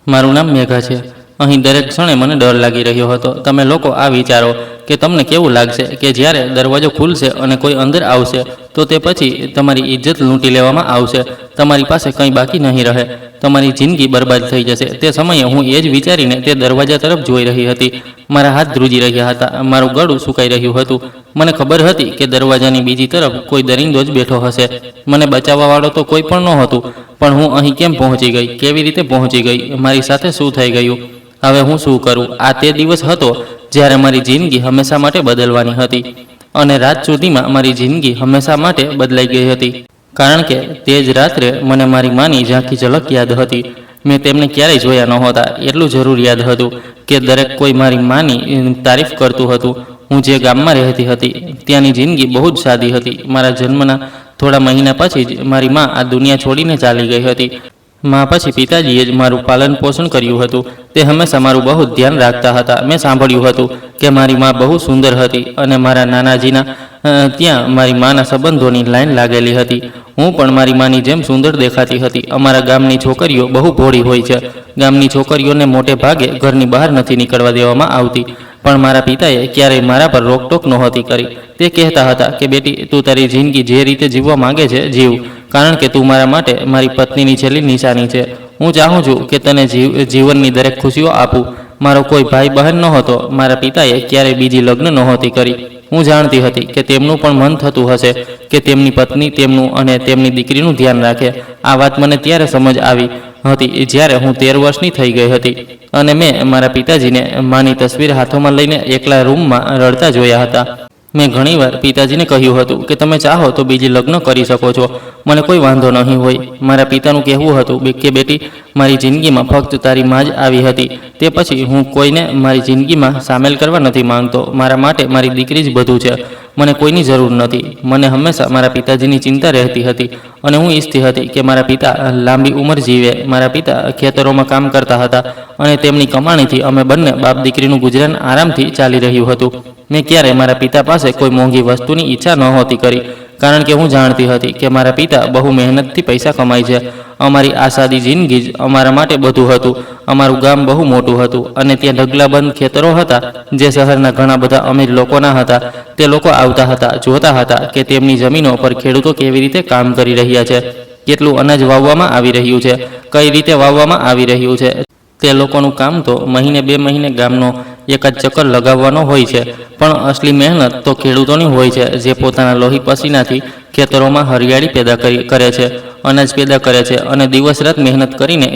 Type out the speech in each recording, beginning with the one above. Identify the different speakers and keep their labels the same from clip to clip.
Speaker 1: મારું નામ મેઘા છે। અહીં દરેક ક્ષણે મને ડર લાગી રહ્યો હતો। તમે લોકો આ વિચારો કે તમને કેવું લાગશે કે જ્યારે દરવાજો ખુલશે અને કોઈ અંદર આવશે તો તે પછી તમારી ઇજ્જત લૂંટી લેવામાં આવશે, તમારી પાસે કંઈ બાકી નહીં રહે, તમારી જિંદગી બરબાદ થઈ જશે। તે સમયે હું એ જ વિચારીને તે દરવાજા તરફ જોઈ રહી હતી। મારા હાથ ધ્રુજી રહ્યા હતા, મારું ગળું સુકાઈ રહ્યું હતું। મને ખબર હતી કે દરવાજાની બીજી તરફ કોઈ દરિંદો જ બેઠો હશે। મને બચાવવાવાળો તો કોઈ પણ નહોતું, પણ હું અહીં કેમ પહોંચી ગઈ? કેવી રીતે પહોંચી ગઈ? મારી સાથે શું થઈ ગયું? હવે હું શું કરું? આ તે દિવસ હતો જ્યારે મારી જિંદગી હંમેશા માટે બદલવાની હતી, અને રાત સુધીમાં મારી જિંદગી હંમેશા માટે બદલાઈ ગઈ હતી। કારણ કે તે જ રાત્રે મને મારી માની ઝાંખી ઝલક યાદ હતી। મેં તેમને ક્યારેય જોયા નહોતા, એટલું જરૂર યાદ હતું કે દરેક કોઈ મારી માની તારીફ કરતું હતું। હું જે ગામમાં રહેતી હતી ત્યાંની જિંદગી બહુ જ સાદી હતી। મારા જન્મના થોડા મહિના પછી જ મારી મા આ દુનિયા છોડીને ચાલી ગઈ હતી। મા પછી પિતાજીએ જ મારું પાલન પોષણ કર્યું હતું। તે હંમેશા મારું બહુ ધ્યાન રાખતા હતા। મેં સાંભળ્યું હતું કે મારી મા બહુ સુંદર હતી અને મારા નાનાજીના ત્યાં મારી માના સંબંધોની લાઈન લાગેલી હતી। હું પણ મારી માની જેમ સુંદર દેખાતી હતી। અમારા ગામની છોકરીઓ બહુ ભોળી હોય છે। ગામની છોકરીઓને મોટે ભાગે ઘરની બહાર નથી નીકળવા દેવામાં આવતી, પણ મારા પિતાએ ક્યારેય મારા પર રોકટોક નહોતી કરી। તે કહેતા હતા કે બેટી, તું તારી જિંદગી જે રીતે જીવવા માંગે છે જીવ, કારણ કે તું મારા માટે મારી પત્નીની છેલ્લી નિશાની છે। હું ચાહું છું કે તને જીવનની દરેક ખુશીઓ આપું। મારો કોઈ ભાઈ બહેન નહોતો। મારા પિતાએ ક્યારેય બીજી લગ્ન નહોતી કરી। હું જાણતી હતી કે તેમનું પણ મન થતું હશે કે તેમની પત્ની તેમનું અને તેમની દીકરીનું ધ્યાન રાખે। આ વાત મને ત્યારે સમજ આવી હતી જ્યારે હું 13 વર્ષની થઈ ગઈ હતી અને મેં મારા પિતાજીને માની તસવીર હાથોમાં લઈને એકલા રૂમમાં રડતા જોયા હતા। મેં ઘણીવાર પિતાજીને કહ્યું હતું કે તમે ચાહો તો બીજી લગ્ન કરી શકો છો, મને કોઈ વાંધો નહીં હોય। મારા પિતાનું કહેવું હતું કે બેટી, મારી જિંદગીમાં ફક્ત તારી મા જ આવી હતી, તે પછી હું કોઈને મારી જિંદગીમાં સામેલ કરવા નથી માંગતો। મારા માટે મારી દીકરી જ બધું છે, મને કોઈની જરૂર નથી। મને હંમેશા મારા પિતાજીની ચિંતા રહેતી હતી અને હું ઈચ્છતી હતી કે મારા પિતા લાંબી ઉંમર જીવે। મારા પિતા ખેતરોમાં કામ કરતા હતા અને તેમની કમાણીથી અમે બંને બાપ દીકરીનું ગુજરાન આરામથી ચાલી રહ્યું હતું। મેં ક્યારેય મારા પિતા પાસે કોઈ મોંઘી વસ્તુની ઈચ્છા નહોતી કરી, કારણ કે હું જાણતી હતી કે મારા પિતા બહુ મહેનતથી પૈસા કમાય છે। અમારી આ સાદી જિંદગી જ અમારા માટે બધું હતું। અમારું ગામ બહુ મોટું હતું અને ત્યાં ઢગલાબંધ ખેતરો હતા જે શહેરના ઘણા બધા અમીર લોકોના હતા। તે લોકો આવતા હતા, જોતા હતા કે તેમની જમીનો પર ખેડૂતો કેવી રીતે કામ કરી રહ્યા છે, કેટલું અનાજ વાવવામાં આવી રહ્યું છે, કઈ રીતે વાવવામાં આવી રહ્યું છે। તે લોકોનું કામ તો મહિને 2 મહિને ગામનો એકાદ ચક્કર લગાવવાનો હોય છે, પણ અસલી મહેનત તો ખેડૂતોની હોય છે, જે પોતાના લોહી પસીનાથી ખેતરોમાં હરિયાળી પેદા કરે છે, અનાજ પેદા કરે છે અને દિવસ રાત મહેનત કરીને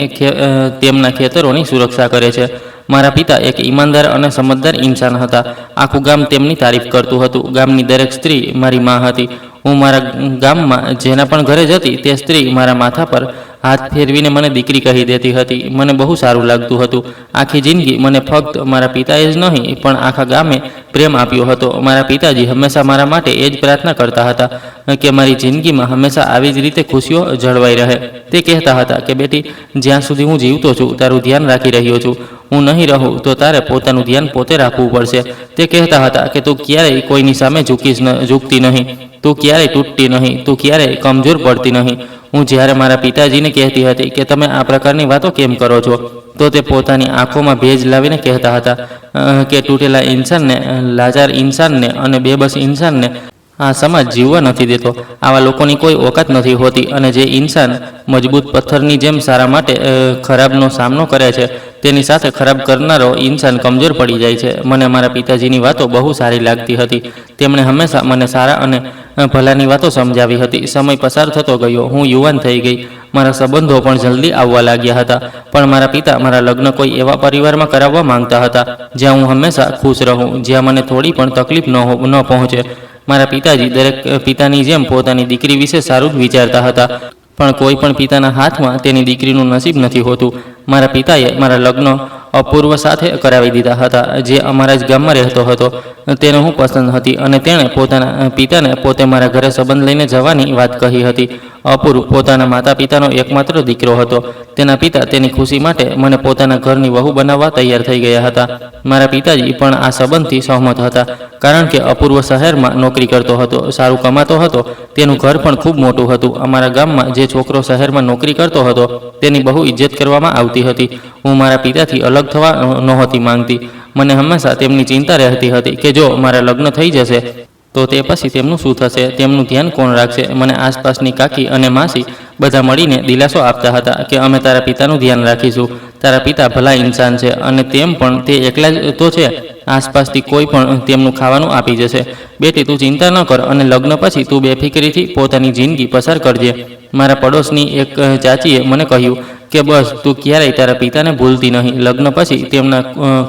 Speaker 1: તેમના ખેતરોની સુરક્ષા કરે છે। મારા પિતા એક ઈમાનદાર અને સમજદાર ઇન્સાન હતા। આખું ગામ તેમની તારીફ કરતું હતું। ગામની દરેક સ્ત્રી મારી મા હતી। હું મારા ગામમાં જેના પણ ઘરે જતી તે સ્ત્રી મારા માથા પર હાથ ફેરવીને મને દીકરી કહી દેતી હતી। મને બહુ સારું લાગતું હતું। આખી જિંદગી મને ફક્ત મારા પિતાએ જ નહીં પણ આખા ગામે પ્રેમ આપ્યો હતો। મારા પિતાજી હંમેશા મારા માટે એ જ પ્રાર્થના કરતા હતા કે મારી જિંદગીમાં હંમેશા આવી જ રીતે ખુશીઓ જળવાઈ રહે। તે કહેતા હતા કે બેટી, જ્યાં સુધી હું જીવતો છું તારું ધ્યાન રાખી રહ્યો છું, હું નહીં રહું તો તારે પોતાનું ધ્યાન પોતે રાખવું પડશે। તે કહેતા હતા કે તું ક્યારેય કોઈની સામે ઝૂકતી નહીં, તું ક્યારેય તૂટતી નહીં, તું ક્યારેય કમજોર પડતી નહીં। હું જ્યારે મારા પિતાજીને કહેતી હતી કે તમે આ પ્રકારની વાતો કેમ કરો છો, તો તે પોતાની આંખોમાં ભેજ લાવીને કહેતા હતા કે તૂટેલા ઇન્સાનને, લાચાર ઇન્સાનને અને બેબસ ઇન્સાનને આ સમાજ જીવવા નથી દેતો। આવા લોકોની કોઈ ઓકાત નથી હોતી અને જે ઇન્સાન મજબૂત પથ્થરની જેમ સારા માટે ખરાબનો સામનો કરે છે, તેની સાથે ખરાબ કરનારો ઇન્સાન કમજોર પડી જાય છે। મને મારા પિતાજીની વાતો બહુ સારી લાગતી હતી। તેમણે હંમેશા મને સારા અને ભલાની વાતો સમજાવી હતી। સમય પસાર થતો ગયો, હું યુવાન થઈ ગઈ, મારા સંબંધો પણ જલ્દી આવવા લાગ્યા હતા, પણ મારા પિતા મારા લગ્ન કોઈ એવા પરિવારમાં કરાવવા માંગતા હતા જ્યાં હું હંમેશા ખુશ રહું, જ્યાં મને થોડી પણ તકલીફ ન પહોંચે। મારા પિતાજી દરેક પિતાની જેમ પોતાની દીકરી વિશે સારું જ વિચારતા હતા, પણ કોઈ પણ પિતાના હાથમાં તેની દીકરીનું નસીબ નથી હોતું। મારા પિતાએ મારા લગ્ન અપૂર્વ સાથે કરાવી દીધા હતા, જે અમારા જ ગામમાં રહેતો હતો। તેને હું પસંદ હતી અને તેણે પોતાના પિતાને પોતે મારા ઘરે સંબંધ લઈને જવાની વાત કહી હતી અપૂર્વ પોતાના માતા પિતાનો એકમાત્ર દીકરો હતો. તેના પિતા તેની ખુશી માટે મને પોતાના ઘરની વહુ બનાવવા તૈયાર થઈ ગયા હતા. મારા પિતાજી પણ આ સંબંધથી સહમત હતા, કારણ કે અપૂર્વ શહેરમાં નોકરી કરતો હતો, સારું કમાતો હતો, તેનું ઘર પણ ખૂબ મોટું હતું. અમારા ગામમાં જે છોકરો શહેરમાં નોકરી કરતો હતો તેની બહુ ઇજ્જત કરવામાં આવતી હતી. હું મારા પિતાથી અલગ થવા નહોતી માંગતી. મને હંમેશા તેમની ચિંતા રહેતી હતી કે જો મારા લગ્ન થઈ જશે તો તે પછી તેમનું શું થશે, તેમનું ધ્યાન કોણ રાખશે. મને આસપાસની કાકી અને માસી બધા મળીને દિલાસો આપતા હતા કે અમે તારા પિતાનું ધ્યાન રાખીશું, તારા પિતા ભલા ઇન્સાન છે અને તેમ પણ તે એકલા જ તો છે, આસપાસથી કોઈ પણ તેમનું ખાવાનું આપી જશે. બેટી, તું ચિંતા ન કર અને લગ્ન પછી તું બેફિકરીથી પોતાની જિંદગી પસાર કરજે. મારા પડોશની એક ચાચીએ મને કહ્યું કે બસ તું ક્યારેય તારા પિતાને ભૂલતી નહીં, લગ્ન પછી તેમના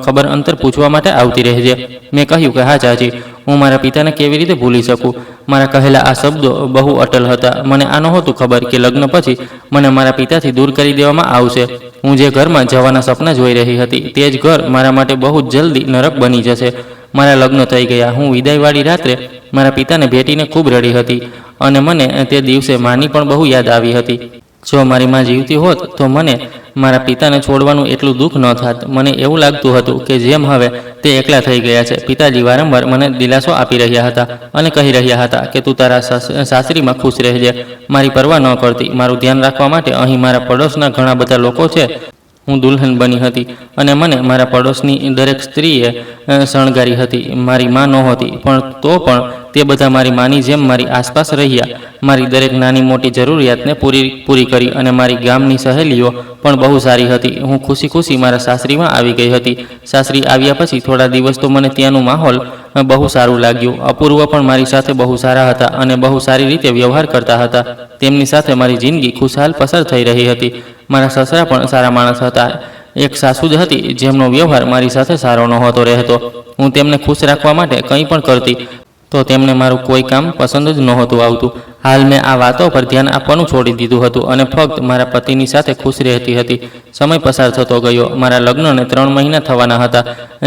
Speaker 1: ખબર અંતર પૂછવા માટે આવતી રહેજે. મેં કહ્યું કે હા ચાચી, હું મારા પિતાને કેવી રીતે ભૂલી શકું. મારા કહેલા આ શબ્દો બહુ અટલ હતા. મને આ નહોતું ખબર કે લગ્ન પછી મને મારા પિતાથી દૂર કરી દેવામાં આવશે. હું જે ઘરમાં જવાના સપના જોઈ રહી હતી તે જ ઘર મારા માટે બહુ જ જલ્દી નરક બની જશે. મારા લગ્ન થઈ ગયા. હું વિદાયવાળી રાત્રે મારા પિતાને ભેટીને ખૂબ રડી હતી અને મને તે દિવસે માની પણ બહુ યાદ આવી હતી. જો મારી માં જીવતી હોત તો મને મારા પિતાને છોડવાનું એટલું દુઃખ ન થાત. મને એવું લાગતું હતું કે જેમ હવે તે એકલા થઈ ગયા છે. પિતાજી વારંવાર મને દિલાસો આપી રહ્યા હતા અને કહી રહ્યા હતા કે તું તારા સાસરીમાં ખુશ રહેજે. મારી પરવા ન કરતી. મારું ધ્યાન રાખવા માટે અહીં મારા પડોશના ઘણા બધા લોકો છે. હું દુલ્હન બની હતી અને મને મારા પડોશની દરેક સ્ત્રીએ શણગારી હતી. મારી માં નહોતી, પણ તો પણ તે બધા મારી માની જેમ મારી આસપાસ રહ્યા. મારી દરેક નાની મોટી જરૂરિયાતને પૂરી કરી અને મારી ગામની સહેલીઓ પણ બહુ સારી હતી. હું ખુશી ખુશી મારા સાસરીમાં આવી ગઈ હતી. સાસરી આવ્યા પછી થોડા દિવસ તો મને ત્યાંનું માહોલ બહુ સારું લાગ્યું. અપૂર્વ પણ મારી સાથે બહુ સારા હતા અને બહુ સારી રીતે વ્યવહાર કરતા હતા. તેમની સાથે મારી જિંદગી ખુશહાલ પસાર થઈ રહી હતી. મારા સસરા પણ સારા માણસ હતા. એક સાસુ જ હતી જેમનો વ્યવહાર મારી સાથે સારો નહોતો રહેતો. હું તેમને ખુશ રાખવા માટે કંઈ પણ કરતી તો તેમને મારું કોઈ કામ પસંદ જ નહોતું આવતું. હાલ મેં આ વાતો પર ધ્યાન આપવાનું છોડી દીધું હતું અને ફક્ત મારા પતિની સાથે ખુશ રહેતી હતી. સમય પસાર થતો ગયો. મારા લગ્નને 3 મહિના થવાના હતા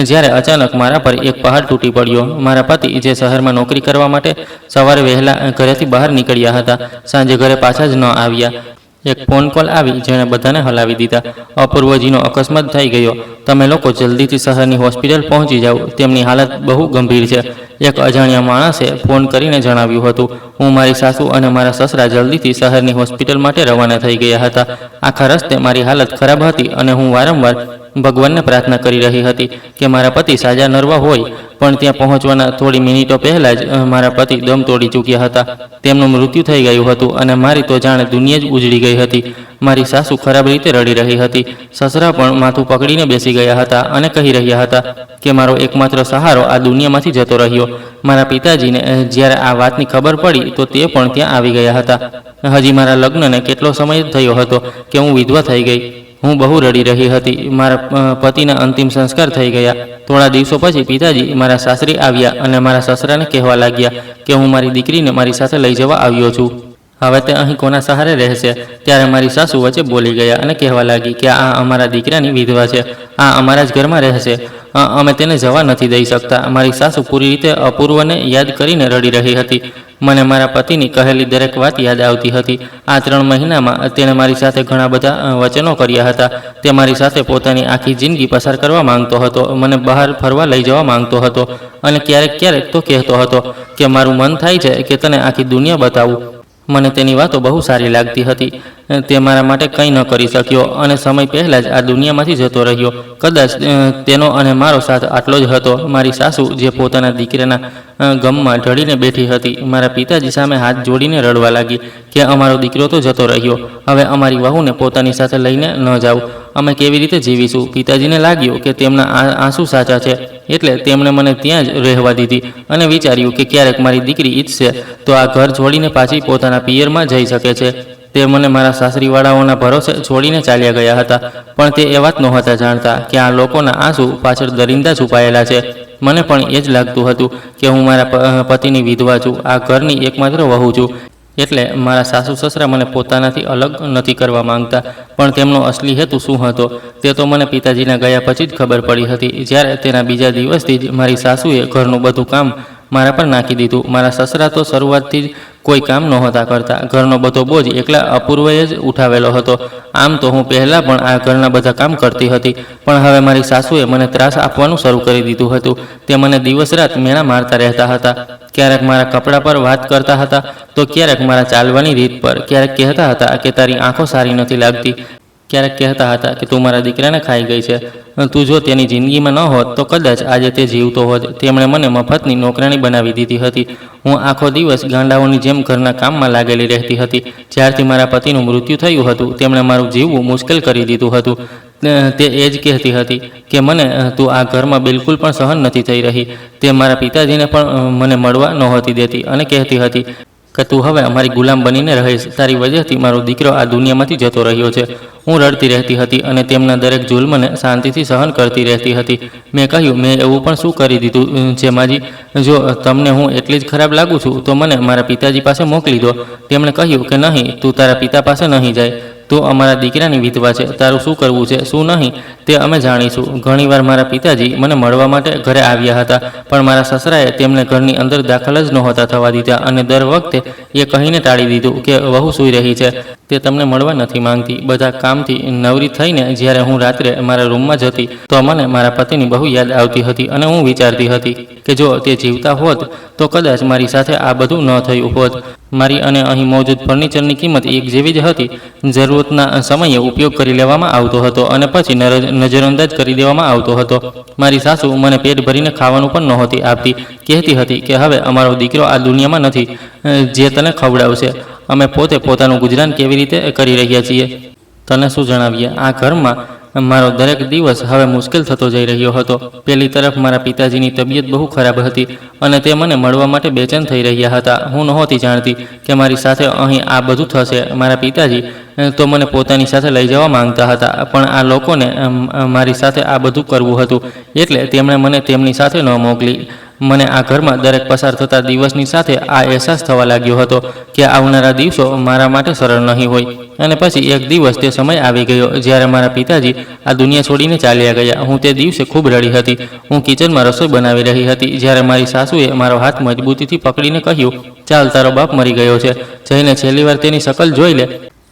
Speaker 1: જ્યારે અચાનક મારા પર એક પહાડ તૂટી પડ્યો. મારા પતિ, જે શહેરમાં નોકરી કરવા માટે સવારે વહેલા ઘરેથી બહાર નીકળ્યા હતા, સાંજે ઘરે પાછા જ ન આવ્યા. એક ફોન કોલ આવી જેણે બધાને હલાવી દીધા. અપૂર્વજીનો અકસ્માત થઈ ગયો. તમે લોકો જલ્દીથી શહેરની હોસ્પિટલ પહોંચી જાઓ, તેમની હાલત બહુ ગંભીર છે. એક અજાણ્યા માણસે ફોન કરીને જણાવ્યું હતું. હું, મારી સાસુ અને મારા સસરા જલ્દીથી શહેરની હોસ્પિટલ માટે રવાના થઈ ગયા હતા. આખા રસ્તે મારી હાલત ખરાબ હતી અને હું વારંવાર ભગવાનને પ્રાર્થના કરી રહી હતી કે મારા પતિ સાજા નરવા હોય. પણ ત્યાં પહોંચવાના થોડી મિનિટો પહેલાં જ મારા પતિ દમ તોડી ચૂક્યા હતા. તેમનું મૃત્યુ થઈ ગયું હતું અને મારી તો જાણે દુનિયા જ ઉજળી ગઈ હતી. મારી સાસુ ખરાબ રીતે રડી રહી હતી. સસરા પણ માથું પકડીને બેસી ગયા હતા અને કહી રહ્યા હતા કે મારો એકમાત્ર સહારો આ દુનિયામાંથી જતો રહ્યો. મારા પિતાજીને જ્યારે આ વાતની ખબર પડી તો તે પણ ત્યાં આવી ગયા હતા. હજી મારા લગ્નને કેટલો સમય થયો હતો કે હું વિધવા થઈ ગઈ. હું બહુ રડી રહી હતી. મારા પતિના અંતિમ સંસ્કાર થઈ ગયા. થોડા દિવસો પછી પિતાજી મારા સાસરી આવ્યા અને મારા સસરાને કહેવા લાગ્યા કે હું મારી દીકરીને મારી સાથે લઈ જવા આવ્યો છું. હવે તે અહીં કોના સહારે રહેશે? ત્યારે મારી સાસુ વચ્ચે બોલી ગયા અને કહેવા લાગી કે આ અમારા દીકરાની વિધવા છે, આ અમારા જ ઘરમાં રહેશે, અમે તેને જવા નથી દઈ શકતા. મારી સાસુ પૂરી રીતે અપૂર્વને યાદ કરીને રડી રહી હતી. મને મારા પતિની કહેલી દરેક વાત યાદ આવતી હતી. આ 3 મહિનામાં તેણે મારી સાથે ઘણા બધા વચનો કર્યા હતા. તે મારી સાથે પોતાની આખી જિંદગી પસાર કરવા માંગતો હતો. મને બહાર ફરવા લઈ જવા માંગતો હતો અને ક્યારેક ક્યારેક તો કહેતો હતો કે મારું મન થાય છે કે તને આખી દુનિયા બતાવું. મને તેની વાતો બહુ સારી લાગતી હતી. તે મારા માટે કંઈ ન કરી શક્યો અને સમય પહેલાં જ આ દુનિયામાંથી જતો રહ્યો. કદાચ તેનો અને મારો સાથ આટલો જ હતો. મારી સાસુ, જે પોતાના દીકરાના ગમમાં ઢળીને બેઠી હતી, મારા પિતાજી સામે હાથ જોડીને રડવા લાગી કે અમારો દીકરો તો જતો રહ્યો, હવે અમારી વહુને પોતાની સાથે લઈને ન જાવ, અમે કેવી રીતે જીવીશું? પિતાજીને લાગ્યું કે તેમના આંસુ સાચા છે, એટલે તેમણે મને ત્યાં જ રહેવા દીધી અને વિચાર્યું કે ક્યારેક મારી દીકરી ઈચ્છશે તો આ ઘર છોડીને પાછી પોતાના પિયરમાં જઈ શકે છે. તે મને મારા સાસરીવાળાઓના ભરોસે છોડીને ચાલ્યા ગયા હતા. પણ તે એ વાત નહોતા જાણતા કે આ લોકોના આંસુ પાછળ દરિંદા છુપાયેલા છે. મને પણ એ જ લાગતું હતું કે હું મારા પતિની વિધવા છું, આ ઘરની એકમાત્ર વહુ છું. એટલે મારા સાસુ સસરા મને પોતાનાથી અલગ નથી કરવા માંગતા. પણ તેમનો અસલી હેતુ શું હતો તે તો મને પિતાજીના ગયા પછી જ ખબર પડી હતી. જ્યારે તેના બીજા દિવસથી જ મારી સાસુએ ઘરનું બધું કામ મારા પર નાખી દીધું. મારા સસરા તો શરૂઆતથી જ કોઈ કામ નહોતા કરતા. ઘરનો બધો બોજ એકલા અપૂર્વએ જ ઉઠાવેલો હતો. આમ તો હું પહેલાં પણ આ ઘરના બધા કામ કરતી હતી, પણ હવે મારી સાસુએ મને ત્રાસ આપવાનું શરૂ કરી દીધું હતું. તે મને દિવસ રાત મેણા મારતા રહેતા હતા. ક્યારેક મારા કપડાં પર વાત કરતા હતા, તો ક્યારેક મારા ચાલવાની રીત પર. ક્યારેક કહેતા હતા કે તારી આંખો સારી નથી લાગતી. ક્યારેક કહેતા હતા કે તું મારા દીકરાને ખાઈ ગઈ છે. તું જો તેની જિંદગીમાં ન હોત તો કદાચ આજે તે જીવતો હોત. તેમણે મને મફતની નોકરાણી બનાવી દીધી હતી. હું આખો દિવસ ગાંડાઓની જેમ ઘરના કામમાં લાગેલી રહેતી હતી. જ્યારથી મારા પતિનું મૃત્યુ થયું હતું, તેમણે મારું જીવવું મુશ્કેલ કરી દીધું હતું. તે એ જ કહેતી હતી કે મને તું આ ઘરમાં બિલકુલ પણ સહન નથી થઈ રહી. તે મારા પિતાજીને પણ મને મળવા નહોતી દેતી અને કહેતી હતી કે તું હવે અમારી ગુલામ બનીને રહીશ. તારી વજહથી મારો દીકરો આ દુનિયામાંથી જતો રહ્યો છે. હું રડતી રહેતી હતી અને તેમના દરેક જુલ્મને શાંતિથી સહન કરતી રહેતી હતી. મેં કહ્યું, મેં એવું પણ શું કરી દીધું છે માજી? જો તમને હું એટલી જ ખરાબ લાગું છું તો મને મારા પિતાજી પાસે મોકલી દો. તેમણે કહ્યું કે નહીં, તું તારા પિતા પાસે નહીં જાય. તું અમારા દીકરાની વિધવા છે. તારું શું કરવું છે, શું નહીં, તે અમે જાણીશું. ઘણીવાર મારા પિતાજી મને મળવા માટે ઘરે આવ્યા હતા, પણ મારા સસરાએ તેમને ઘરની અંદર દાખલ જ નહોતા થવા દીધા અને દર વખતે એ કહીને ટાળી દીધું કે વહુ સૂઈ રહી છે, તે તમને મળવા નથી માંગતી. બધા કામથી નવરી થઈને જ્યારે હું રાત્રે મારા રૂમમાં જતી તો મને મારા પતિની બહુ યાદ આવતી હતી અને હું વિચારતી હતી કે જો તે જીવતા હોત તો કદાચ મારી સાથે આ બધું ન થયું હોત. મારી અને અહીં મોજૂદ ફર્નિચરની કિંમત એક જેવી જ હતી. જરૂરતના સમયે ઉપયોગ કરી લેવામાં આવતો હતો અને પછી નજરઅંદાજ કરી દેવામાં આવતો હતો. મારી સાસુ મને પેટ ભરીને ખાવાનું પણ નહોતી આપતી. કહેતી હતી કે હવે અમારો દીકરો આ દુનિયામાં નથી જે તને ખવડાવશે. અમે પોતે પોતાનું ગુજરાન કેવી રીતે કરી રહ્યા છીએ તને શું જણાવીએ. આ ઘરમાં મારો દરેક દિવસ હવે મુશ્કેલ થતો જઈ રહ્યો હતો. પેલી તરફ મારા પિતાજીની તબિયત બહુ ખરાબ હતી અને તે મને મળવા માટે બેચેન થઈ રહ્યા હતા. હું નહોતી જાણતી કે મારી સાથે અહીં આ બધું થશે. મારા પિતાજી તો મને પોતાની સાથે લઈ જવા માંગતા હતા, પણ આ લોકોને મારી સાથે આ બધું કરવું હતું, એટલે તેમણે મને તેમની સાથે ન મોકલી. મને આ ઘરમાં દરેક પસાર થતા દિવસની સાથે આ અહેસાસ થવા લાગ્યો હતો કે આવનારા દિવસો મારા માટે સરળ નહીં હોય. અને પછી એક દિવસ તે સમય આવી ગયો જ્યારે મારા પિતાજી આ દુનિયા છોડીને ચાલ્યા ગયા. હું તે દિવસે ખૂબ રડી હતી. હું કિચનમાં રસોઈ બનાવી રહી હતી જ્યારે મારી સાસુએ મારો હાથ મજબૂતીથી પકડીને કહ્યું, ચાલ, તારો બાપ મરી ગયો છે, જઈને છેલ્લી વાર તેની શકલ જોઈ લે.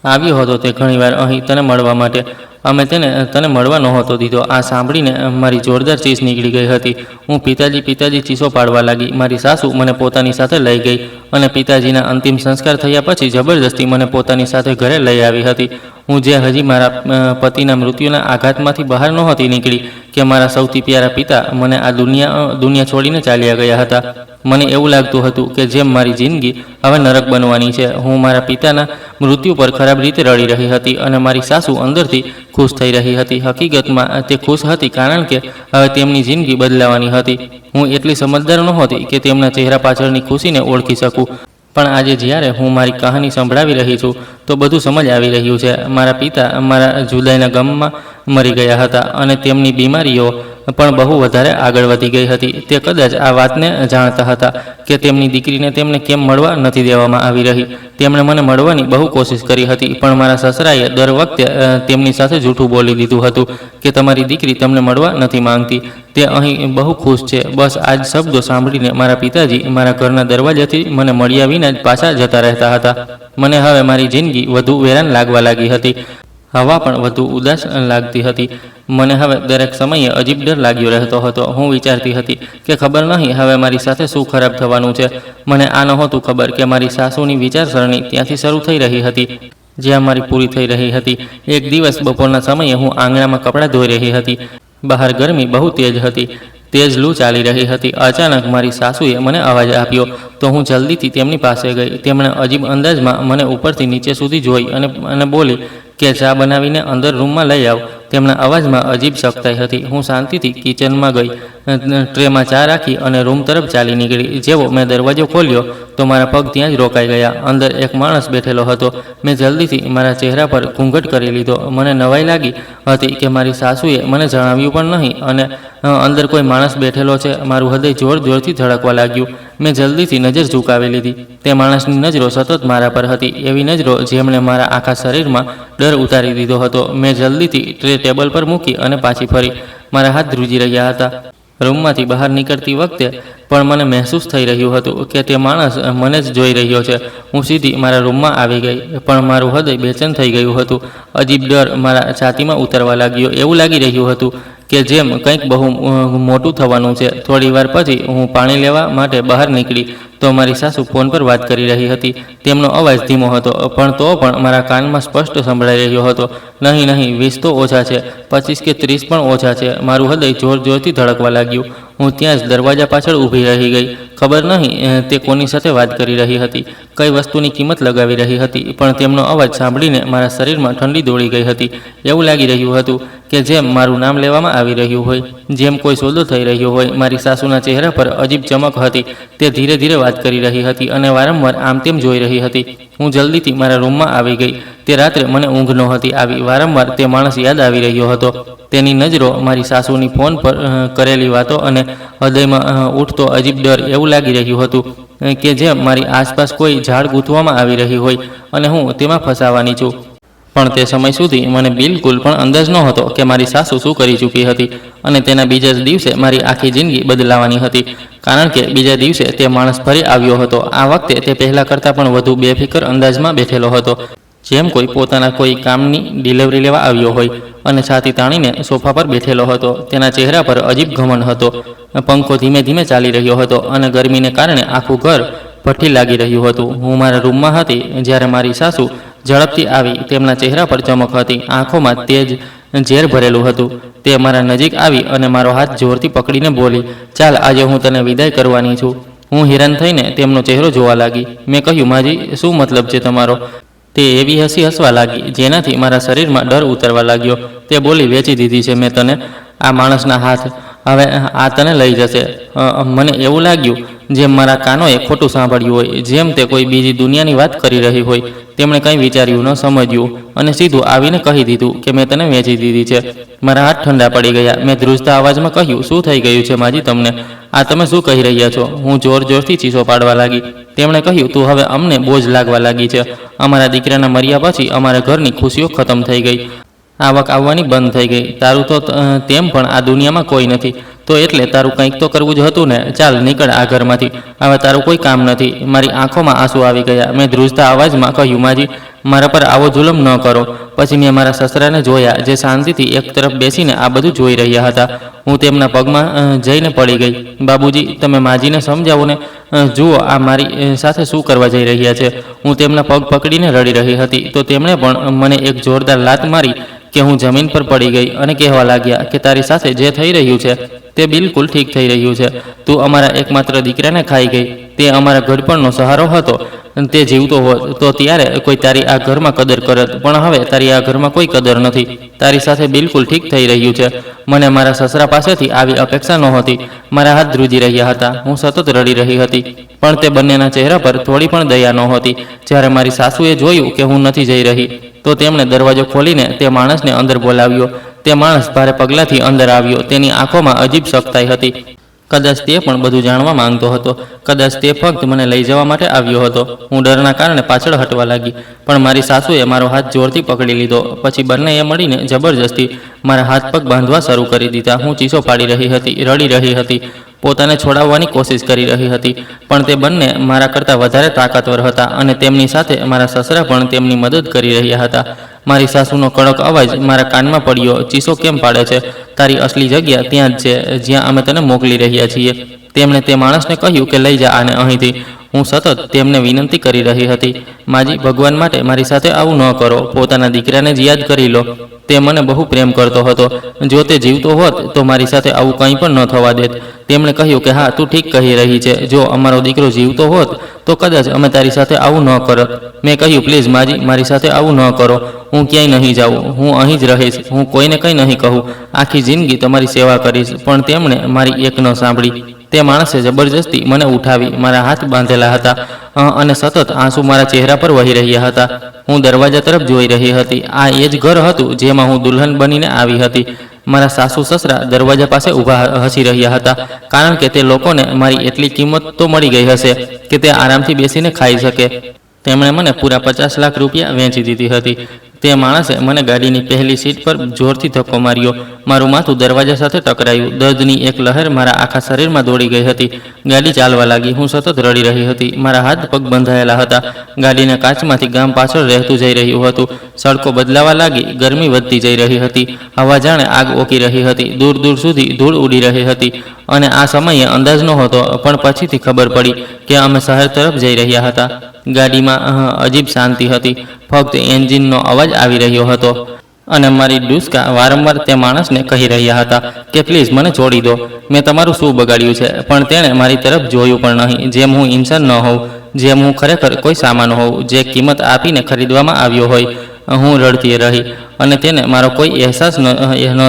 Speaker 1: આવ્યો હતો તે ઘણીવાર અહીં તને મળવા માટે. અમે તને મળવા નહોતો દીધો. આ સાંભળીને મારી જોરદાર ચીસ નીકળી ગઈ હતી. હું પિતાજી ચીસો પાડવા લાગી. મારી સાસુ મને પોતાની સાથે લઈ ગઈ અને પિતાજીના અંતિમ સંસ્કાર થયા પછી જબરજસ્તી મને પોતાની સાથે ઘરે લઈ આવી હતી. હું જે હજી મારા પતિના મૃત્યુના આઘાતમાંથી બહાર નહોતી નીકળી કે મારા સૌથી પ્યારા પિતા મને આ દુનિયા છોડીને ચાલ્યા ગયા હતા. મને એવું લાગતું હતું કે જેમ મારી જિંદગી હવે નરક બનવાની છે. હું મારા પિતાના મૃત્યુ પર ખરાબ રીતે રડી રહી હતી અને મારી સાસુ અંદરથી ખુશ થઈ રહી હતી. હકીકતમાં તે ખુશ હતી કારણ કે હવે તેમની જિંદગી બદલાવાની હતી. હું એટલી સમજદાર નહોતી કે તેમના ચહેરા પાછળની ખુશીને ઓળખી શકું, પણ આજે જ્યારે હું મારી કહાની સંભળાવી રહી છું તો બધું સમજ આવી રહ્યું છે. મારા પિતા મારા જુદાઈના ગમમાં મરી ગયા હતા અને તેમની બીમારીઓ પણ બહુ વધારે આગળ વધી ગઈ હતી. તે કદાચ આ વાતને જાણતા હતા કે તેમની દીકરીને તેમને કેમ મળવા નથી દેવામાં આવી રહી. તેમણે મને મળવાની બહુ કોશિશ કરી હતી, પણ મારા સસરાએ દર વખતે તેમની સાથે જૂઠું બોલી દીધું હતું કે તમારી દીકરી તમને મળવા નથી માંગતી, તે અહીં બહુ ખુશ છે. બસ આ જ શબ્દો સાંભળીને મારા પિતાજી મારા ઘરના દરવાજાથી મને મળ્યા વિના જ પાછા જતા રહેતા હતા. મને હવે મારી જિંદગી વધુ વેરાન લાગવા લાગી હતી. હવા પણ વધુ ઉદાસ લાગતી હતી. મને હવે દરેક સમયે અજીબ ડર લાગ્યો રહેતો હતો. હું વિચારતી હતી કે ખબર નહીં હવે મારી સાથે શું ખરાબ થવાનું છે. મને આ નહોતું ખબર કે મારી સાસુની વિચારસરણી ત્યાંથી શરૂ થઈ રહી હતી જ્યાં મારી પૂરી થઈ રહી હતી. એક દિવસ બપોરના સમયે હું આંગણામાં કપડાં ધોઈ રહી હતી. બહાર ગરમી બહુ તેજ હતી. તેજ લૂ ચાલી રહી હતી. અચાનક મારી સાસુએ મને અવાજ આપ્યો તો હું જલ્દીથી તેમની પાસે ગઈ. તેમણે અજીબ અંદાજમાં મને ઉપરથી નીચે સુધી જોઈ અને બોલી કે ચા બનાવીને અંદર રૂમમાં લઈ આવ. તેમના અવાજમાં અજીબ સખ્તાઈ હતી. હું શાંતિથી કિચનમાં ગઈ, ટ્રેમાં ચા રાખી અને રૂમ તરફ ચાલી નીકળી. જેવો મેં દરવાજો ખોલ્યો તો મારા પગ ત્યાં જ રોકાઈ ગયા. અંદર એક માણસ બેઠેલો હતો. મેં જલ્દીથી મારા ચહેરા પર ઘૂંઘટ કરી લીધો. મને નવાઈ લાગી હતી કે મારી સાસુએ મને જણાવ્યું પણ નહીં અને અંદર કોઈ માણસ બેઠેલો છે. મારું હૃદય જોર જોરથી ધડકવા લાગ્યું. મેં જલ્દીથી નજર ઝુકાવી લીધી. તે માણસની નજરો સતત મારા પર હતી, એવી નજરો જેમણે મારા આખા શરીરમાં ડર ઉતારી દીધો હતો. મેં જલ્દીથી ટ્રે ટેબલ પર મૂકી અને પાછી ફરી. મારા હાથ ધ્રુજી રહ્યા હતા. રૂમમાંથી બહાર નીકળતી વખતે પણ મને મહેસૂસ થઈ રહ્યું હતું કે તે માણસ મને જ જોઈ રહ્યો છે. હું સીધી મારા રૂમમાં આવી ગઈ, પણ મારું હૃદય બેચેન થઈ ગયું હતું. અજીબ ડર મારા છાતીમાં ઉતરવા લાગ્યો. એવું લાગી રહ્યું હતું કે જેમ કંઈક બહુ મોટું થવાનું છે. થોડી વાર પછી હું પાણી લેવા માટે બહાર નીકળી તો મારી સાસુ ફોન પર વાત કરી રહી હતી. તેમનો અવાજ ધીમો હતો, પણ તો પણ મારા કાનમાં સ્પષ્ટ સંભળાઈ રહ્યો હતો. નહીં, 20 તો ઓછા છે, 25 કે 30 પણ ઓછા છે. મારું હૃદય જોર જોરથી ધડકવા લાગ્યું. હું ત્યાં જ દરવાજા પાછળ ઊભી રહી ગઈ. ખબર નહીં તે કોની સાથે વાત કરી રહી હતી, કઈ વસ્તુની કિંમત લગાવી રહી હતી, પણ તેમનો અવાજ સાંભળીને મારા શરીરમાં ઠંડી દોડી ગઈ હતી. એવું લાગી રહ્યું હતું કે જેમ મારું નામ લેવામાં આવી રહ્યું હોય, જેમ કોઈ સોદો થઈ રહ્યો હોય. મારી સાસુના ચહેરા પર અજીબ ચમક હતી. તે ધીરે ધીરે વાત કરી રહી હતી અને વારંવાર આમ તેમ જોઈ રહી હતી. હું જલ્દીથી મારા રૂમમાં આવી ગઈ. તે રાત્રે મને ઊંઘ નહોતી આવી. વારંવાર તે માણસ યાદ આવી રહ્યો હતો. તેની નજરો, મારી સાસુની ફોન પર કરેલી વાતો અને હૃદયમાં ઉઠતો અજીબ ડર. એવું લાગી રહ્યું હતું કે જેમ મારી આસપાસ કોઈ ઝાડ ગૂંથવામાં આવી રહી હોય અને હું તેમાં ફસાવાની છું. પણ તે સમય સુધી મને બિલકુલ પણ અંદાજ નહોતો કે મારી સાસુ શું કરી ચૂકી હતી અને તેના બીજા જ દિવસે મારી આખી જિંદગી બદલાવાની હતી. કારણ કે બીજા દિવસે તે માણસ ફરી આવ્યો હતો. આ વખતે તે પહેલાં કરતાં પણ વધુ બેફિકર અંદાજમાં બેઠેલો હતો, જેમ કોઈ પોતાના કોઈ કામની ડિલિવરી લેવા આવ્યો હોય અને છાતી તાણીને સોફા પર બેઠેલો હતો. તેના ચહેરા પર અજીબ ઘમંડ હતો. પંખો ધીમે ધીમે ચાલી રહ્યો હતો અને ગરમીને કારણે આખું ઘર ભઠ્ઠી લાગી રહ્યું હતું. હું મારા રૂમમાં હતી જ્યારે મારી સાસુ ઝડપથી આવી. તેમના ચહેરા પર ચમક હતી, આંખોમાં તેજ ઝેર ભરેલું હતું. તે મારા નજીક આવી અને મારો હાથ જોરથી પકડીને બોલી, ચાલ, આજે હું તને વિદાય કરવાની છું. હું હેરાન થઈને તેમનો ચહેરો જોવા લાગી. મેં કહ્યું, માજી, શું મતલબ છે તમારો? તે એવી હસી હસવા લાગી જેનાથી મારા શરીરમાં ડર ઉતરવા લાગ્યો. તે બોલી, વેચી દીધી છે મેં તને આ માણસના હાથ. હવે આ તને લઈ જશે. મને એવું લાગ્યું જેમ મારા કાનોએ ખોટું સાંભળ્યું હોય, જેમ તે કોઈ બીજી દુનિયાની વાત કરી રહી હોય. તેમણે કંઈ વિચાર્યું ન સમજ્યું અને સીધું આવીને કહી દીધું કે મેં તને વેચી દીધી છે. મારા હાથ ઠંડા પડી ગયા. મેં ધ્રુજતા અવાજમાં કહ્યું, શું થઈ ગયું છે માજી તમને? આ તમે શું કહી રહ્યા છો? હું જોર જોરથી ચીસો પાડવા લાગી. તેમણે કહ્યું, તું હવે અમને બોજ લાગવા લાગી છે. અમારા દીકરાના મર્યા પછી અમારા ઘરની ખુશીઓ ખતમ થઈ ગઈ. આવક આવવાની બંધ થઈ ગઈ. તારું તો તેમ પણ આ દુનિયામાં કોઈ નથી, તો એટલે તારું કંઈક તો કરવું જ હતું ને. ચાલ, નીકળ આ ઘરમાંથી. હવે તારું કોઈ કામ નથી. મારી આંખોમાં આંસુ આવી ગયા. મેં ધ્રુજતા અવાજમાં કહ્યું, માજી, મારા પર આવો જુલમ ન કરો. પછી મેં મારા સસરાને જોયા, જે શાંતિથી એક તરફ બેસીને આ બધું જોઈ રહ્યા હતા. હું તેમના પગમાં જઈને પડી ગઈ. બાબુજી, તમે માજીને સમજાવો ને. જુઓ આ મારી સાથે શું કરવા જઈ રહ્યા છે. હું તેમના પગ પકડીને રડી રહી હતી તો તેમણે પણ મને એક જોરદાર લાત મારી કે હું જમીન પર પડી ગઈ અને કહેવા લાગ્યા કે તારી સાથે જે થઈ રહ્યું છે તે બિલકુલ ઠીક થઈ રહ્યું છે. તું અમારા એકમાત્ર દીકરાને ખાઈ ગઈ. તે અમારા ઘડપણનો સહારો હતો. તે જીવતો હોત તો ત્યારે કોઈ તારી આ ઘરમાં કદર કરત, પણ હવે તારી આ ઘરમાં કોઈ કદર નથી. તારી સાથે બિલકુલ ઠીક થઈ રહ્યું છે. મને મારા સસરા પાસેથી આવી અપેક્ષા નહોતી. મારા હાથ ધ્રુજી રહ્યા હતા. હું સતત રડી રહી હતી, પણ તે બંનેના ચહેરા પર થોડી પણ દયા નહોતી. જ્યારે મારી સાસુએ જોયું કે હું નથી જઈ રહી તો તેમણે દરવાજો ખોલીને તે માણસને અંદર બોલાવ્યો. તે માણસ ભારે પગલાંથી અંદર આવ્યો. તેની આંખોમાં અજીબ સખ્તાઈ હતી. કદાચ તે પણ બધું જાણવા માંગતો હતો. કદાચ તે ફક્ત મને લઈ જવા માટે આવ્યો હતો. હું ડરના કારણે પાછળ હટવા લાગી, પણ મારી સાસુએ મારો હાથ જોરથી પકડી લીધો. પછી બંનેએ મળીને જબરજસ્તી મારા હાથ પગ બાંધવા શરૂ કરી દીધા. હું ચીસો પાડી રહી હતી, રડી રહી હતી, પોતાને છોડાવવાની કોશિશ કરી રહી હતી, પણ તે બંને મારા કરતાં વધારે તાકાતવર હતા અને તેમની સાથે મારા સસરા પણ તેમની મદદ કરી રહ્યા હતા. મારી સાસુનો કડક અવાજ મારા કાનમાં પડ્યો, ચીસો કેમ પાડે છે? તારી અસલી જગ્યા ત્યાં જ છે જ્યાં અમે તને મોકલી રહ્યા છીએ. તેમણે તે માણસને કહ્યું કે લઈ જા આને અહીંથી. હું સતત તેમને વિનંતી કરી રહી હતી, માજી, ભગવાન માટે મારી સાથે આવું ન કરો. પોતાના દીકરાને જ યાદ કરી લો. તે મને બહુ પ્રેમ કરતો હતો. જો તે જીવતો હોત તો મારી સાથે આવું કંઈ પણ ન થવા દેત. તેમણે કહ્યું કે હા, તું ઠીક કહી રહી છે. જો અમારો દીકરો જીવતો હોત તો કદાચ અમે તારી સાથે આવું ન કરત. મેં કહ્યું, પ્લીઝ માજી, મારી સાથે આવું ન કરો. હું ક્યાંય નહીં જાઉં. હું અહીં જ રહીશ. હું કોઈને કંઈ નહીં કહું. આખી જિંદગી તમારી સેવા કરીશ. પણ તેમણે મારી એક ન સાંભળી. તે માણસે જબરજસ્તી મને ઉઠાવી. મારા હાથ બાંધેલા હતા અને સતત આંસુ મારા ચહેરા પર વહી રહ્યા હતા. હું દરવાજા તરફ જોઈ રહી હતી. આ એ જ ઘર હતું જેમાં હું દુલ્હન બનીને આવી હતી. મારા સાસુ સસરા દરવાજા પાસે ઊભા હસી રહ્યા હતા, કારણ કે તે લોકોને મારી એટલી કિંમત તો મળી ગઈ હશે કે તે આરામથી બેસીને ખાઈ શકે. તેમણે મને પૂરા 50 લાખ રૂપિયા વેચી દીધી હતી. તે માણસે મને ગાડીની પહેલી સીટ પર જોરથી ધક્કો માર્યો. મારું માથું દરવાજા સાથે ટકરાયું. દર્દની એક લહેર મારા આખા શરીરમાં દોડી ગઈ હતી. ગાડી ચાલવા લાગી. હું સતત રડી રહી હતી. મારા હાથ પગ બંધાયેલા હતા. ગાડીના કાચમાંથી ગામ પાછળ રહેતું જઈ રહ્યું હતું. સડકો બદલાવા લાગી. ગરમી વધતી જઈ રહી હતી. હવા જાણે આગ ઓકી રહી હતી. દૂર દૂર સુધી ધૂળ ઉડી રહી હતી અને આ સમયે અંદાજ નહોતો, પણ પછીથી ખબર પડી કે અમે શહેર તરફ જઈ રહ્યા હતા. ગાડીમાં અજીબ શાંતિ હતી. ફક્ત એન્જિનનો અવાજ આવી રહ્યો હતો અને મારી ડુસ્કા વારંવાર તે માણસને કહી રહ્યા હતા કે પ્લીઝ મને છોડી દો. મેં તમારું શું બગાડ્યું છે? પણ તેણે મારી તરફ જોયું પણ નહીં. જેમ હું ઇન્સાન ન હોઉં, જેમ હું ખરેખર કોઈ સામાન હોઉં જે કિંમત આપીને ખરીદવામાં આવ્યો હોય. હું રડતી રહી અને તેને મારો કોઈ અહેસાસ ન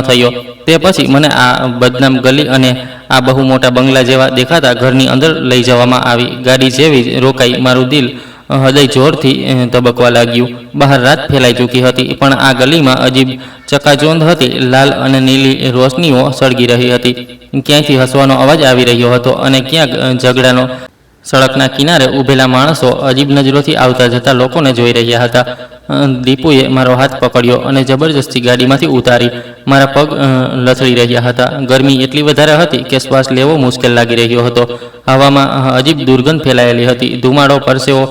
Speaker 1: થયો. તે પછી મને આ બદનામ ગલી અને આ બહુ મોટા બંગલા જેવા દેખાતા ઘરની અંદર લઈ જવામાં આવી. ગાડી જેવી જ રોકાઈ. મારું દિલ હૃદય જોરથી ધબકવા લાગ્યું. બહાર રાત ફેલાઈ ચૂકી હતી, પણ આ ગલીમાં અજીબ ચકાચોંધ હતી. લાલ અને નીલી રોશનીઓ સળગી રહી હતી. ક્યાંયથી હસવાનો અવાજ આવી રહ્યો હતો અને ક્યાંક ઝઘડાનો. સડકના કિનારે ઊભેલા માણસો અજીબ નજરોથી આવતા જતા લોકોને જોઈ રહ્યા હતા. દીપુએ મારો હાથ પકડ્યો અને જબરજસ્તી ગાડીમાંથી ઉતારી. મારા પગ લથડી રહ્યા હતા. ગરમી એટલી વધારે હતી કે શ્વાસ લેવો મુશ્કેલ લાગી રહ્યો હતો. હવામાં અજીબ દુર્ગંધ ફેલાયેલી હતી. ધુમાડો, પરસેવો,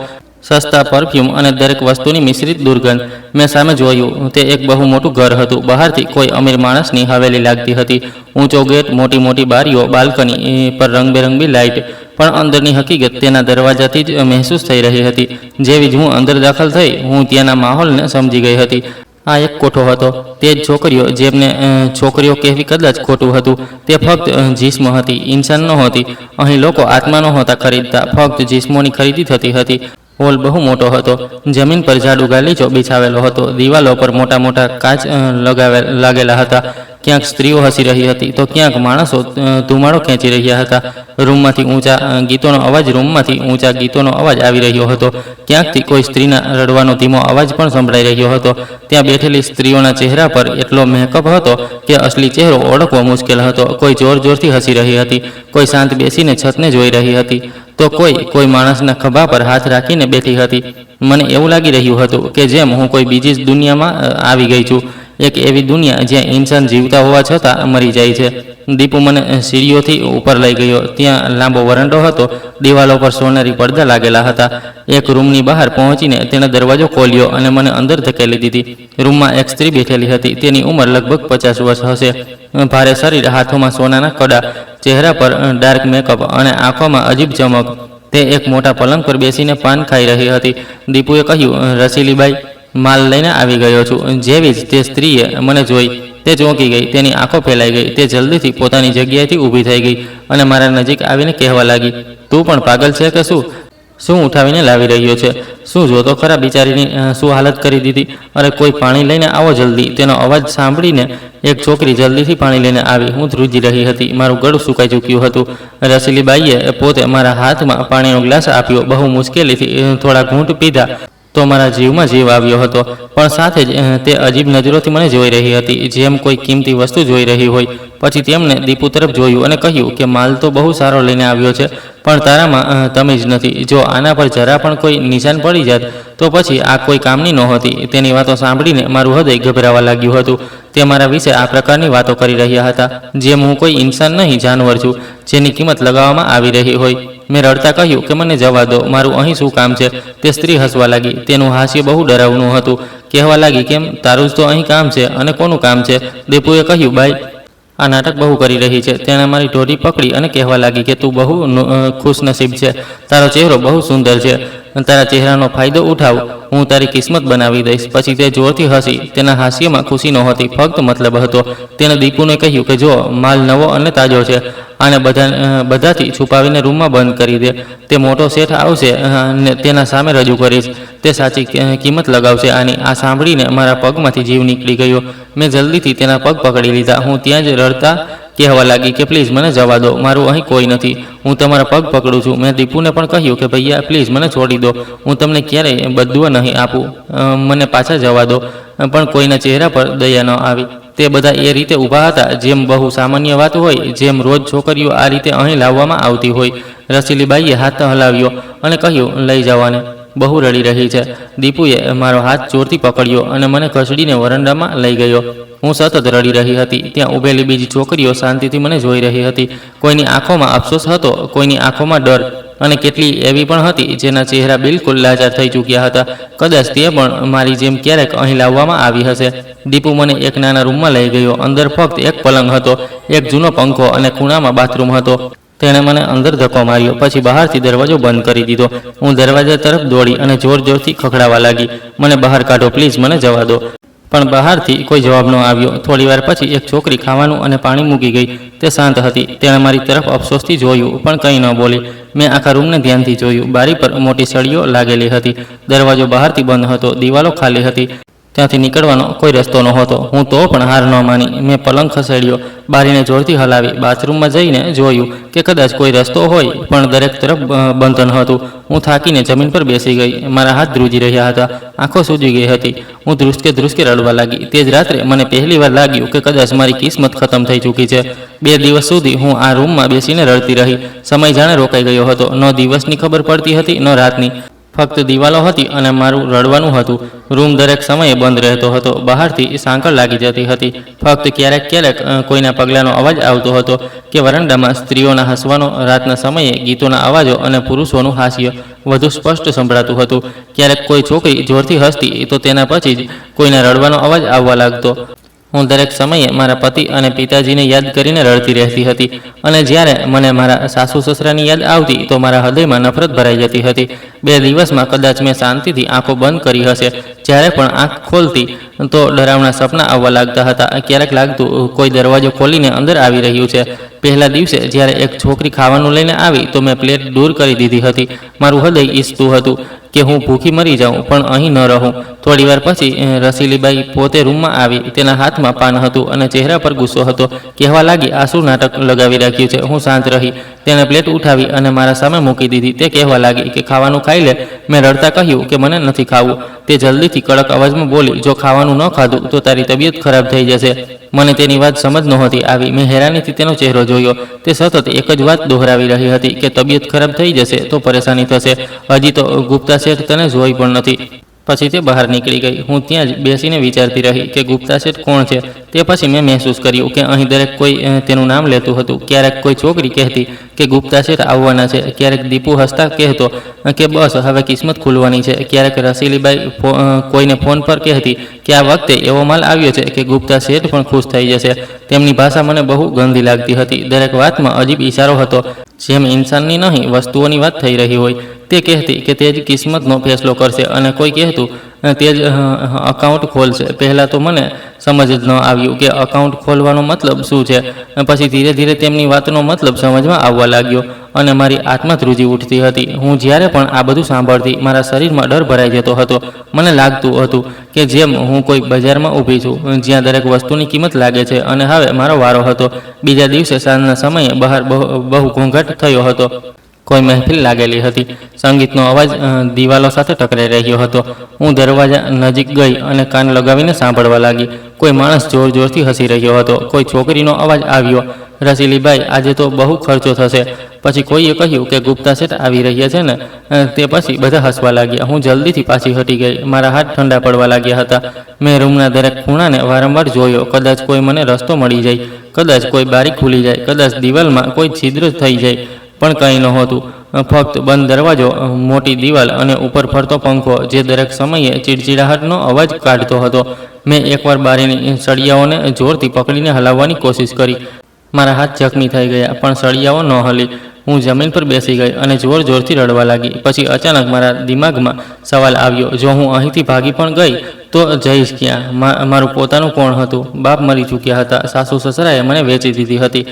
Speaker 1: સસ્તા પરફ્યુમ અને દરેક વસ્તુની મિશ્રિત દુર્ગંધ. મેં સામે જોયું. તે એક બહુ મોટું ઘર હતું. બહારથી કોઈ અમીર માણસની હવેલી લાગતી હતી. ઊંચો ગેટ, મોટી મોટી બારીઓ, બાલ્કની પર રંગબેરંગી લાઇટ. પણ અંદરની હકીકત તેના દરવાજાથી જ મહેસૂસ થઈ રહી હતી. જેવી જ હું અંદર દાખલ થઈ, હું ત્યાંના માહોલને સમજી ગઈ હતી. આ એક કોઠો હતો. તે જ છોકરીઓ, જેમને છોકરીઓ કહેવી કદાચ ખોટું હતું, તે ફક્ત જિસ્મ હતી, ઇન્સાન નહોતી. અહીં લોકો આત્મા નહોતા ખરીદતા, ફક્ત જિસ્મોની ખરીદી થતી હતી. હોલ બહુ મોટો હતો. જમીન પર ઝાડુ ગાલીચો બિછાવેલો હતો. દિવાલો પર મોટા મોટા કાચ લાગેલા હતા. ક્યાંક સ્ત્રીઓ હસી રહી હતી તો ક્યાંક માણસો ધુમાડો ખેંચી રહ્યા હતા. રૂમમાંથી ઊંચા ગીતોનો અવાજ આવી રહ્યો હતો. ક્યાંકથી કોઈ સ્ત્રીના રડવાનો ધીમો અવાજ પણ સંભળાઈ રહ્યો હતો. ત્યાં બેઠેલી સ્ત્રીઓના ચહેરા પર એટલો મેકઅપ હતો કે અસલી ચહેરો ઓળખવો મુશ્કેલ હતો. કોઈ જોર જોરથી હસી રહી હતી, કોઈ શાંત બેસીને છતને જોઈ રહી હતી, તો કોઈ માણસના ખભા પર હાથ રાખીને બેઠી હતી. મને એવું લાગી રહ્યું હતું કે જેમ હું કોઈ બીજી જ દુનિયામાં આવી ગઈ છું. એક એવી દુનિયા જ્યાં ઇન્સાન જીવતા હોવા છતાં મરી જાય છે. દીપુ મને સીડીઓથી ઉપર લઈ ગયો. ત્યાં લાંબો વરંડો હતો. દિવાલો પર સોનેરી પડદા લાગેલા હતા. એક રૂમની બહાર પહોંચીને તેણે દરવાજો ખોલ્યો અને મને અંદર ધકેલી દીધી. રૂમમાં એક સ્ત્રી બેઠેલી હતી. તેની ઉંમર લગભગ 50 વર્ષ હશે. ભારે શરીર, હાથોમાં સોનાના કડા, ચહેરા પર ડાર્ક મેકઅપ અને આંખોમાં અજીબ ચમક. તે એક મોટા પલંગ પર બેસીને પાન ખાઈ રહી હતી. દીપુએ કહ્યું, રસીલીબાઈ, માલ લઈને આવી ગયો છું. જેવી જ તે સ્ત્રીએ મને જોઈ, તે ચોંકી ગઈ. તેની આંખો ફેલાઈ ગઈ. તે જલ્દીથી પોતાની જગ્યાએથી ઊભી થઈ ગઈ અને મારા નજીક આવીને કહેવા લાગી, તું પણ પાગલ છે કે શું ઉઠાવીને લાવી રહ્યો છે? શું જોતો ખરા બિચારીની શું હાલત કરી દીધી? અરે કોઈ પાણી લઈને આવો જલ્દી. તેનો અવાજ સાંભળીને એક છોકરી જલ્દીથી પાણી લઈને આવી. હું ધ્રુજી રહી હતી. મારું ગળું સુકાઈ ચૂક્યું હતું. રસીલીબાઈએ પોતે મારા હાથમાં પાણીનો ગ્લાસ આપ્યો. બહુ મુશ્કેલીથી થોડા ઘૂંટ પીધા તો મારા જીવમાં જીવ આવ્યો હતો. પણ સાથે જ તે અજીબ નજરોથી મને જોઈ રહી હતી, જેમ કોઈ કિંમતી વસ્તુ જોઈ રહી હોય. પછી તેમણે દીપુ તરફ જોયું અને કહ્યું કે માલ તો બહુ સારો લઈને આવ્યો છે, પણ તારામાં તમીજ નથી. જો આના પર જરા પણ કોઈ નિશાન પડી જાત તો પછી આ કોઈ કામની નહોતી. તેની વાતો સાંભળીને મારું હૃદય ગભરાવા લાગ્યું હતું. તે મારા વિશે આ પ્રકારની વાતો કરી રહ્યા હતા, જેમ હું કોઈ ઇન્સાન નહીં, જાનવર છું, જેની કિંમત લગાવવામાં આવી રહી હોય. મેં રડતા કહ્યું કે મને જવા દો, મારું અહીં શું કામ છે? તે સ્ત્રી હસવા લાગી. તેનું હાસ્ય બહુ ડરાવનું હતું. કહેવા લાગી, કેમ, તારું જ તો અહીં કામ છે. અને કોનું કામ છે? દીપુએ કહ્યું, બાઈ આ નાટક બહુ કરી રહી છે. તેણે મારી ઢોરી પકડી અને કહેવા લાગી કે તું બહુ ખુશનસીબ છે. તારો ચહેરો બહુ સુંદર છે. તારા ચહેરાનો ફાયદો ઉઠાવ. હું તારી કિસ્મત બનાવી દઈશ. પછી તે જોરથી હસી. તેના હાસ્યમાં ખુશી નહોતી, ફક્ત મતલબ હતો. તેણે દીપુને કહ્યું કે જો માલ નવો અને તાજો છે, આને બધાથી છુપાવીને રૂમમાં બંધ કરી દે. તે મોટો શેઠ આવશે અને તેના સામે રજૂ કરીશ. તે સાચી કિંમત લગાવશે આની. આ સાંભળીને મારા પગમાંથી જીવ નીકળી ગયો. મેં જલ્દીથી તેના પગ પકડી લીધા. હું ત્યાં જ રડતા કહેવા લાગી કે પ્લીઝ મને જવા દો, મારું અહીં કોઈ નથી. હું તમારા પગ પકડું છું. મેં દીપુને પણ કહ્યું કે ભૈયા પ્લીઝ મને છોડી દો. હું તમને ક્યારેય બદદુઆ નહીં આપું. મને પાછા જવા દો. પણ કોઈના ચહેરા પર દયા ન આવી. તે બધા એ રીતે ઊભા હતા જેમ બહુ સામાન્ય વાત હોય, જેમ રોજ છોકરીઓ આ રીતે અહીં લાવવામાં આવતી હોય. રસીલીબાઈએ હાથ હલાવ્યો અને કહ્યું, લઈ જવાને. બહુ રડી રહી છે. દીપુએ મારો હાથ જોરથી પકડ્યો અને મને ઘસડીને વરંડામાં લઈ ગયો. હું સતત રડી રહી હતી. ત્યાં ઊભેલી બીજી છોકરીઓ શાંતિથી મને જોઈ રહી હતી. કોઈની આંખોમાં અફસોસ હતો, કોઈની આંખોમાં ડર, અને કેટલી એવી પણ હતી જેના ચહેરા બિલકુલ લાચાર થઈ ચૂક્યા હતા. કદાચ તે પણ મારી જેમ ક્યારેક અહીં લાવવામાં આવી હશે. દીપુ મને એક નાના રૂમમાં લઈ ગયો. અંદર ફક્ત એક પલંગ હતો, એક જૂનો પંખો અને ખૂણામાં બાથરૂમ હતો. તેણે મને અંદર ધક્કો માર્યો, પછી બહારથી દરવાજો બંધ કરી દીધો. હું દરવાજા તરફ દોડી અને જોર જોરથી ખખડાવા લાગી, મને બહાર કાઢો પ્લીઝ, મને જવા દો. પણ બહારથી કોઈ જવાબ ન આવ્યો. થોડીવાર પછી એક છોકરી ખાવાનું અને પાણી મૂકી ગઈ. તે શાંત હતી. તેણે મારી તરફ અફસોસથી જોયું, પણ કંઈ ન બોલી. મેં આખા રૂમને ધ્યાનથી જોયું. બારી પર મોટી સળીઓ લાગેલી હતી. દરવાજો બહારથી બંધ હતો. દિવાલો ખાલી હતી. ત્યાંથી નીકળવાનો કોઈ રસ્તો નહોતો. હું તો પણ હાર ન માની. મેં પલંગ ખસેડ્યો, બારીને જોરથી હલાવી, બાથરૂમમાં જઈને જોયું કે કદાચ કોઈ રસ્તો હોય, પણ દરેક તરફ બંધન હતું. હું થાકીને જમીન પર બેસી ગઈ. મારા હાથ ધ્રુજી રહ્યા હતા, આંખો સૂજી ગઈ હતી. હું ધ્રુસકે રડવા લાગી. તે જ રાત્રે મને પહેલીવાર લાગ્યું કે કદાચ મારી કિસ્મત ખતમ થઈ ચૂકી છે. 2 દિવસ સુધી હું આ રૂમમાં બેસીને રડતી રહી. સમય જાણે રોકાઈ ગયો હતો. ન દિવસની ખબર પડતી હતી, ન રાતની. ફક્ત દિવાલો હતી અને મારું રડવાનું હતું. રૂમ દરેક સમયે બંધ રહેતો હતો. બહારથી સાંકળ લાગી જતી હતી. ફક્ત ક્યારેક કોઈના પગલાંનો અવાજ આવતો હતો કે વરંડામાં સ્ત્રીઓના હસવાનો. રાતના સમયે ગીતોના અવાજો અને પુરુષોનું હાસ્ય વધુ સ્પષ્ટ સંભળાતું હતું. ક્યારેક કોઈ છોકરી જોરથી હસતી તો તેના પછી જ કોઈના રડવાનો અવાજ આવવા લાગતો. હું દરેક સમયે મારા પતિ અને પિતાજીને યાદ કરીને રડતી રહેતી હતી. અને જ્યારે મને મારા સાસુ સસરાની યાદ આવતી તો મારા હૃદયમાં નફરત ભરાઈ જતી હતી. 2 દિવસમાં કદાચ મેં શાંતિથી આંખો બંધ કરી હશે. જ્યારે પણ આંખ ખોલતી તો ડરાવના સપના આવવા લાગતા હતા. ક્યારેક લાગતું કોઈ દરવાજો ખોલીને અંદર આવી રહ્યું છે. પહેલા દિવસે જ્યારે એક છોકરી ખાવાનું લઈને આવી તો મેં પ્લેટ દૂર કરી દીધી હતી. મારું હૃદય ઈચ્છતું હતું કે હું ભૂખી મરી જાઉં, પણ અહીં ન રહું. થોડીવાર પછી રસીલીબાઈ પોતે રૂમમાં આવી. તેના હાથમાં પાન હતું અને ચહેરા પર ગુસ્સો હતો. કહેવા લાગી, આ શું નાટક લગાવી રાખ્યું છે? હું શાંત રહી. તેણે પ્લેટ ઉઠાવી અને મારા સામે મૂકી દીધી. તે કહેવા લાગી કે ખાવાનું ખાઈ લે. મેં રડતા કહ્યું કે મને નથી ખાવું. તે જલ્દીથી કડક અવાજમાં બોલી, જો ખાવાનું ન ખાધું તો તારી તબિયત ખરાબ થઈ જશે. મને તેની વાત સમજ નહોતી આવી. મેં હેરાનીથી તેનો ચહેરો જોયો. તે સતત એક જ વાત દોહરાવી રહી હતી કે તબિયત ખરાબ થઈ જશે તો પરેશાની થશે. હજી તો ગુપ્તા શેઠ તને જોઈ પણ નથી. પછી તે બહાર નીકળી ગઈ. હું ત્યાં જ બેસીને વિચારતી રહી કે ગુપ્તા શેઠ કોણ છે. તે પછી મેં મહેસૂસ કર્યું કે અહીં દરેક કોઈ તેનું નામ લેતું હતું. ક્યારેક કોઈ છોકરી કહેતી કે ગુપ્તા શેઠ આવવાના છે. ક્યારેક દીપુ હસતા કહેતો કે બસ હવે કિસ્મત ખુલવાની છે. ક્યારેક રસીલીબાઈ કોઈને ફોન પર કહેતી કે આ વખતે એવો માલ આવ્યો છે કે ગુપ્તા શેઠ પણ ખુશ થઈ જશે. તેમની ભાષા મને બહુ ગંદી લાગતી હતી. દરેક વાતમાં અજીબ ઇશારો હતો, જેમ ઇન્સાનની નહીં વસ્તુઓની વાત થઈ રહી હોય. તે કહેતી કે તે જ કિસ્મતનો ફેસલો કરશે અને કોઈ કહેતું તે જ અકાઉન્ટ ખોલશે. પહેલાં તો મને સમજ જ ન આવ્યું કે અકાઉન્ટ ખોલવાનો મતલબ શું છે. પછી ધીરે ધીરે તેમની વાતનો મતલબ સમજમાં આવવા લાગ્યો અને મારી આત્મા ધ્રુજી ઉઠતી હતી. હું જ્યારે પણ આ બધું સાંભળતી મારા શરીરમાં ડર ભરાઈ જતો હતો. મને લાગતું હતું કે જેમ હું કોઈ બજારમાં ઊભી છું જ્યાં દરેક વસ્તુની કિંમત લાગે છે અને હવે મારો વારો હતો. બીજા દિવસે સાંજના સમયે બહાર બહુ ઘોંઘાટ થયો હતો. કોઈ મહેફિલ લાગેલી હતી. સંગીતનો અવાજ દિવાલો સાથે ટકરાઈ રહ્યો હતો. હું દરવાજા નજીક ગઈ અને કાન લગાવીને સાંભળવા લાગી. કોઈ માણસ જોર જોરથી હસી રહ્યો હતો. કોઈ છોકરીનો અવાજ આવ્યો, રસીલીબાઈ આજે તો બહુ ખર્ચો થશે. પછી કોઈએ કહ્યું કે ગુપ્તા શેઠ આવી રહ્યા છે ને. તે પછી બધા હસવા લાગ્યા. હું જલ્દીથી પાછી હટી ગઈ. મારા હાથ ઠંડા પડવા લાગ્યા હતા. મેં રૂમના દરેક ખૂણાને વારંવાર જોયો. કદાચ કોઈ મને રસ્તો મળી જાય, કદાચ કોઈ બારી ખુલી જાય, કદાચ દિવાલમાં કોઈ છિદ્ર થઈ જાય. પણ કંઈ નહોતું. ફક્ત બંધ દરવાજો, મોટી દિવાલ અને ઉપર ફરતો પંખો જે દરેક સમયે ચીડચીડાહટનો અવાજ કાઢતો હતો. મેં એકવાર બારીની સળિયાઓને જોરથી પકડીને હલાવવાની કોશિશ કરી. મારા હાથ જખમી થઈ ગયા, પણ સળિયાઓ ન હલી. હું જમીન પર બેસી ગઈ અને જોર જોરથી રડવા લાગી. પછી અચાનક મારા દિમાગમાં સવાલ આવ્યો, જો હું અહીંથી ભાગી પણ ગઈ તો જઈશ ક્યાં? મારું પોતાનું કોણ હતું? બાપ મરી ચૂક્યા હતા. સાસુ સસરાએ મને વેચી દીધી હતી.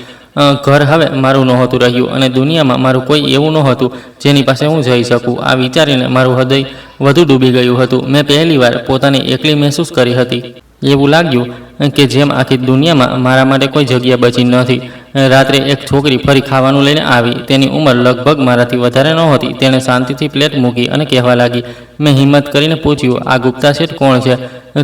Speaker 1: ઘર હવે મારું નહોતું રહ્યું અને દુનિયામાં મારું કોઈ એવું નહોતું જેની પાસે હું જઈ શકું. આ વિચારીને મારું હૃદય વધુ ડૂબી ગયું હતું. મેં પહેલીવાર પોતાને એકલી મહેસૂસ કરી હતી. એવું લાગ્યું કે જેમ આખી દુનિયામાં મારા માટે કોઈ જગ્યા બચી નથી. રાત્રે એક છોકરી ફરી ખાવાનું લઈને આવી. તેની ઉંમર લગભગ મારાથી વધારે નહોતી. તેણે શાંતિથી પ્લેટ મૂકી અને કહેવા લાગી. મેં હિંમત કરીને પૂછ્યું, આ ગુપ્તા શેઠ કોણ છે?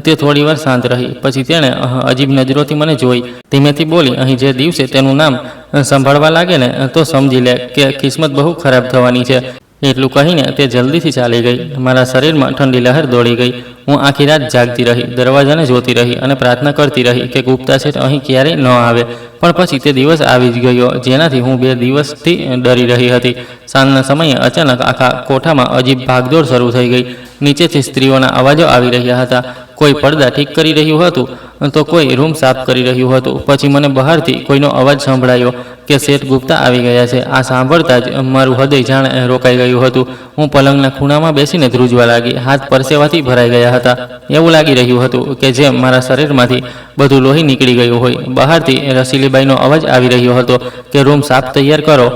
Speaker 1: તે થોડીવાર શાંત રહી. પછી તેણે અજીબ નજરોથી મને જોઈ. ધીમેથી બોલી, અહીં જે દિવસે તેનું નામ સંભાળવા લાગે ને તો સમજી લે કે કિસ્મત બહુ ખરાબ થવાની છે. એટલું કહીને તે જલ્દીથી ચાલી ગઈ. મારા શરીરમાં ઠંડી લહેર દોડી ગઈ. હું આખી રાત જાગતી રહી, દરવાજાને જોતી રહી અને પ્રાર્થના કરતી રહી કે ગુપ્તા શેઠ અહીં ક્યારેય ન આવે. પણ પછી તે દિવસ આવી જ ગયો જેનાથી હું 2 દિવસથી ડરી રહી હતી. સાંજના સમયે અચાનક આખા કોઠામાં અજીબ ભાગદોડ શરૂ થઈ ગઈ. નીચેથી સ્ત્રીઓના અવાજો આવી રહ્યા હતા. કોઈ પડદા ઠીક કરી રહ્યું હતું તો કોઈ રૂમ સાફ કરી રહ્યું હતું. પછી મને બહારથી કોઈનો અવાજ સંભળાયો કે શેઠ ગુપ્તા આવી ગયા છે. આ સાંભળતા જ મારું હૃદય જાણે રોકાઈ ગયું હતું. હું પલંગના ખૂણામાં બેસીને ધ્રુજવા લાગી. હાથ પરસેવાથી ભરાઈ ગયા હતા. એવું લાગી રહ્યું હતું કે જેમ મારા શરીરમાંથી બધું લોહી નીકળી ગયું હોય. બહારથી રસીલીબાઈનો અવાજ આવી રહ્યો હતો કે રૂમ સાફ તૈયાર કરો,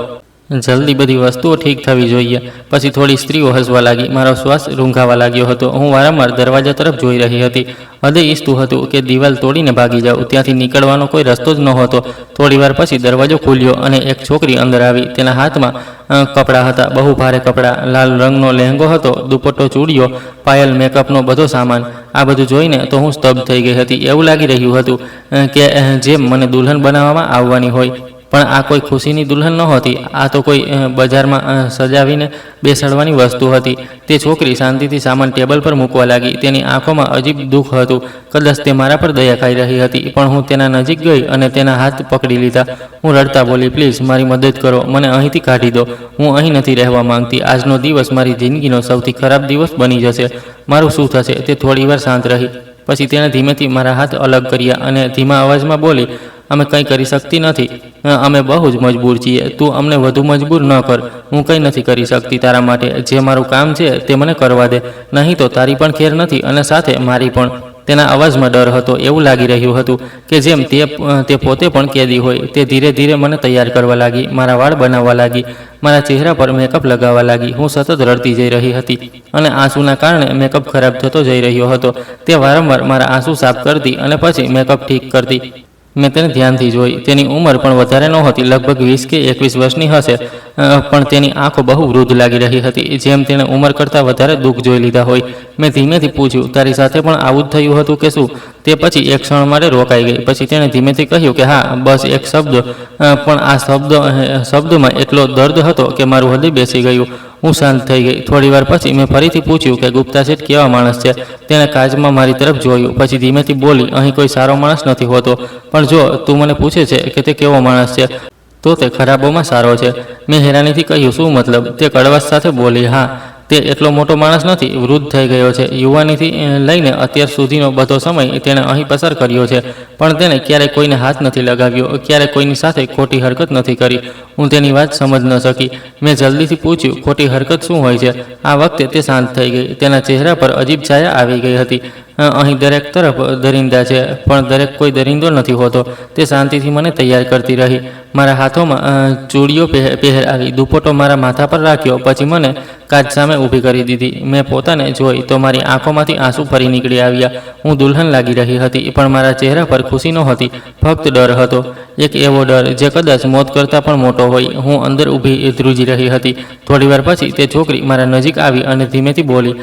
Speaker 1: જલ્દી બધી વસ્તુઓ ઠીક થવી જોઈએ. પછી થોડી સ્ત્રીઓ હસવા લાગી. મારો શ્વાસ રૂંઘાવા લાગ્યો હતો. હું વારંવાર દરવાજા તરફ જોઈ રહી હતી. હૃદય ઈચ્છતું હતું કે દિવાલ તોડીને ભાગી જાઉં. ત્યાંથી નીકળવાનો કોઈ રસ્તો જ નહોતો. થોડીવાર પછી દરવાજો ખુલ્યો અને એક છોકરી અંદર આવી. તેના હાથમાં કપડાં હતા, બહુ ભારે કપડાં. લાલ રંગનો લહેંગો હતો, દુપટ્ટો, ચૂડીઓ, પાયલ, મેકઅપનો બધો સામાન. આ બધું જોઈને તો હું સ્તબ્ધ થઈ ગઈ હતી. એવું લાગી રહ્યું હતું કે જેમ મને દુલ્હન બનાવવામાં આવવાની હોય. પણ આ કોઈ ખુશીની દુલ્હન નહોતી. આ તો કોઈ બજારમાં સજાવીને બેસાડવાની વસ્તુ હતી. તે છોકરી શાંતિથી સામાન ટેબલ પર મૂકવા લાગી. તેની આંખોમાં અજીબ દુઃખ હતું. કદાચ તે મારા પર દયા ખાઈ રહી હતી. પણ હું તેના નજીક ગઈ અને તેના હાથ પકડી લીધા. હું રડતા બોલી, પ્લીઝ મારી મદદ કરો, મને અહીંથી કાઢી દો. હું અહીં નથી રહેવા માંગતી. આજનો દિવસ મારી જિંદગીનો સૌથી ખરાબ દિવસ બની જશે. મારું શું થશે? તે થોડીવાર શાંત રહી. પછી તેણે ધીમેથી મારા હાથ અલગ કર્યા અને ધીમા અવાજમાં બોલી, અમે કંઈ કરી શકતી નથી. અમે બહુ જ મજબૂર છીએ. તું અમને વધુ મજબૂર ન કર. હું કંઈ નથી કરી શકતી તારા માટે. જે મારું કામ છે તે મને કરવા દે. નહીં તો તારી પણ ખેર નથી અને સાથે મારી પણ. તેના અવાજમાં ડર હતો. એવું લાગી રહ્યું હતું કે જેમ તે પોતે પણ કેદી હોય. તે ધીરે ધીરે મને તૈયાર કરવા લાગી, મારા વાળ બનાવવા લાગી, મારા ચહેરા પર મેકઅપ લગાવવા લાગી. હું સતત રડતી જઈ રહી હતી અને આંસુના કારણે મેકઅપ ખરાબ થતો જઈ રહ્યો હતો. તે વારંવાર મારા આંસુ સાફ કરતી અને પછી મેકઅપ ઠીક કરતી. મેં તેને ધ્યાનથી જોઈ. તેની ઉંમર પણ વધારે નહોતી, લગભગ 20 કે 21 વર્ષની હશે. પણ તેની આંખો બહુ વૃદ્ધ લાગી રહી હતી, જેમ તેણે ઉંમર કરતાં વધારે દુઃખ જોઈ લીધા હોય. મેં ધીમેથી પૂછ્યું, તારી સાથે પણ આવું જ થયું હતું કે શું? તે પછી એક ક્ષણ માટે રોકાઈ ગઈ. પછી તેણે ધીમેથી કહ્યું કે હા, બસ એક શબ્દ. પણ આ શબ્દમાં એટલો દર્દ હતો કે મારું હૃદય બેસી ગયું. હું શાંત થઈ ગઈ. થોડીવાર પછી મેં ફરીથી પૂછ્યું કે ગુપ્તા શેઠ કેવા માણસ છે? તેણે કાચમાં મારી તરફ જોયું. પછી ધીમેથી બોલી, અહીં કોઈ સારો માણસ નથી હોતો, પણ જો તું મને પૂછે છે કે તે કેવો માણસ છે તો તે ખરાબોમાં સારો છે. મેં હેરાનીથી કહ્યું, શું મતલબ? તે કડવાશ સાથે બોલી, હા, તે એટલો મોટો માણસ નથી, વૃદ્ધ થઈ ગયો છે. યુવાનીથી લઈને અત્યાર સુધીનો બધો સમય તેણે અહીં પસાર કર્યો છે, પણ તેણે ક્યારેય કોઈને હાથ નથી લગાવ્યો, ક્યારેય કોઈની સાથે ખોટી હરકત નથી કરી. હું તેની વાત સમજ ન શકી. મેં જલ્દીથી પૂછ્યું, ખોટી હરકત શું હોય છે? આ વખતે તે શાંત થઈ ગઈ. તેના ચહેરા પર અજીબ છાયા આવી ગઈ હતી. અહીં દરેક તરફ દરિંદા છે, પણ દરેક કોઈ દરિંદો નથી હોતો. તે શાંતિથી મને તૈયાર કરતી રહી. મારા હાથોમાં ચૂડીઓ પહેરાવી, દુપટ્ટો મારા માથા પર રાખ્યો. પછી મને કાચ સામે ઊભી કરી દીધી. મેં પોતાને જોઈ તો મારી આંખોમાંથી આંસુ ફરી નીકળી આવ્યા. હું દુલ્હન લાગી રહી હતી, પણ મારા ચહેરા પર ખુશી નહોતી, ફક્ત ડર હતો. એક એવો ડર જે કદાચ મોત કરતાં પણ મોટો હોય. હું અંદર ઊભી ધ્રુજી રહી હતી. થોડીવાર પછી તે છોકરી મારા નજીક આવી અને ધીમેથી બોલી,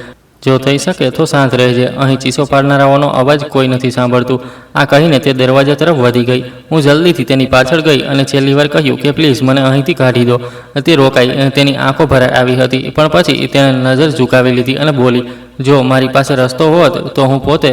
Speaker 1: જો થઈ શકે તો શાંત રહેજે. અહીં ચીસો પાડનારાઓનો અવાજ કોઈ નથી સાંભળતું. આ કહીને તે દરવાજા તરફ વધી ગઈ. હું જલ્દીથી તેની પાછળ ગઈ અને છેલ્લી વાર કહ્યું કે પ્લીઝ મને અહીંથી કાઢી દો. તે રોકાઈ. તેની આંખો ભરાઈ આવી હતી, પણ પછી તેણે નજર ઝુકાવી લીધી અને બોલી, જો મારી પાસે રસ્તો હોત તો હું પોતે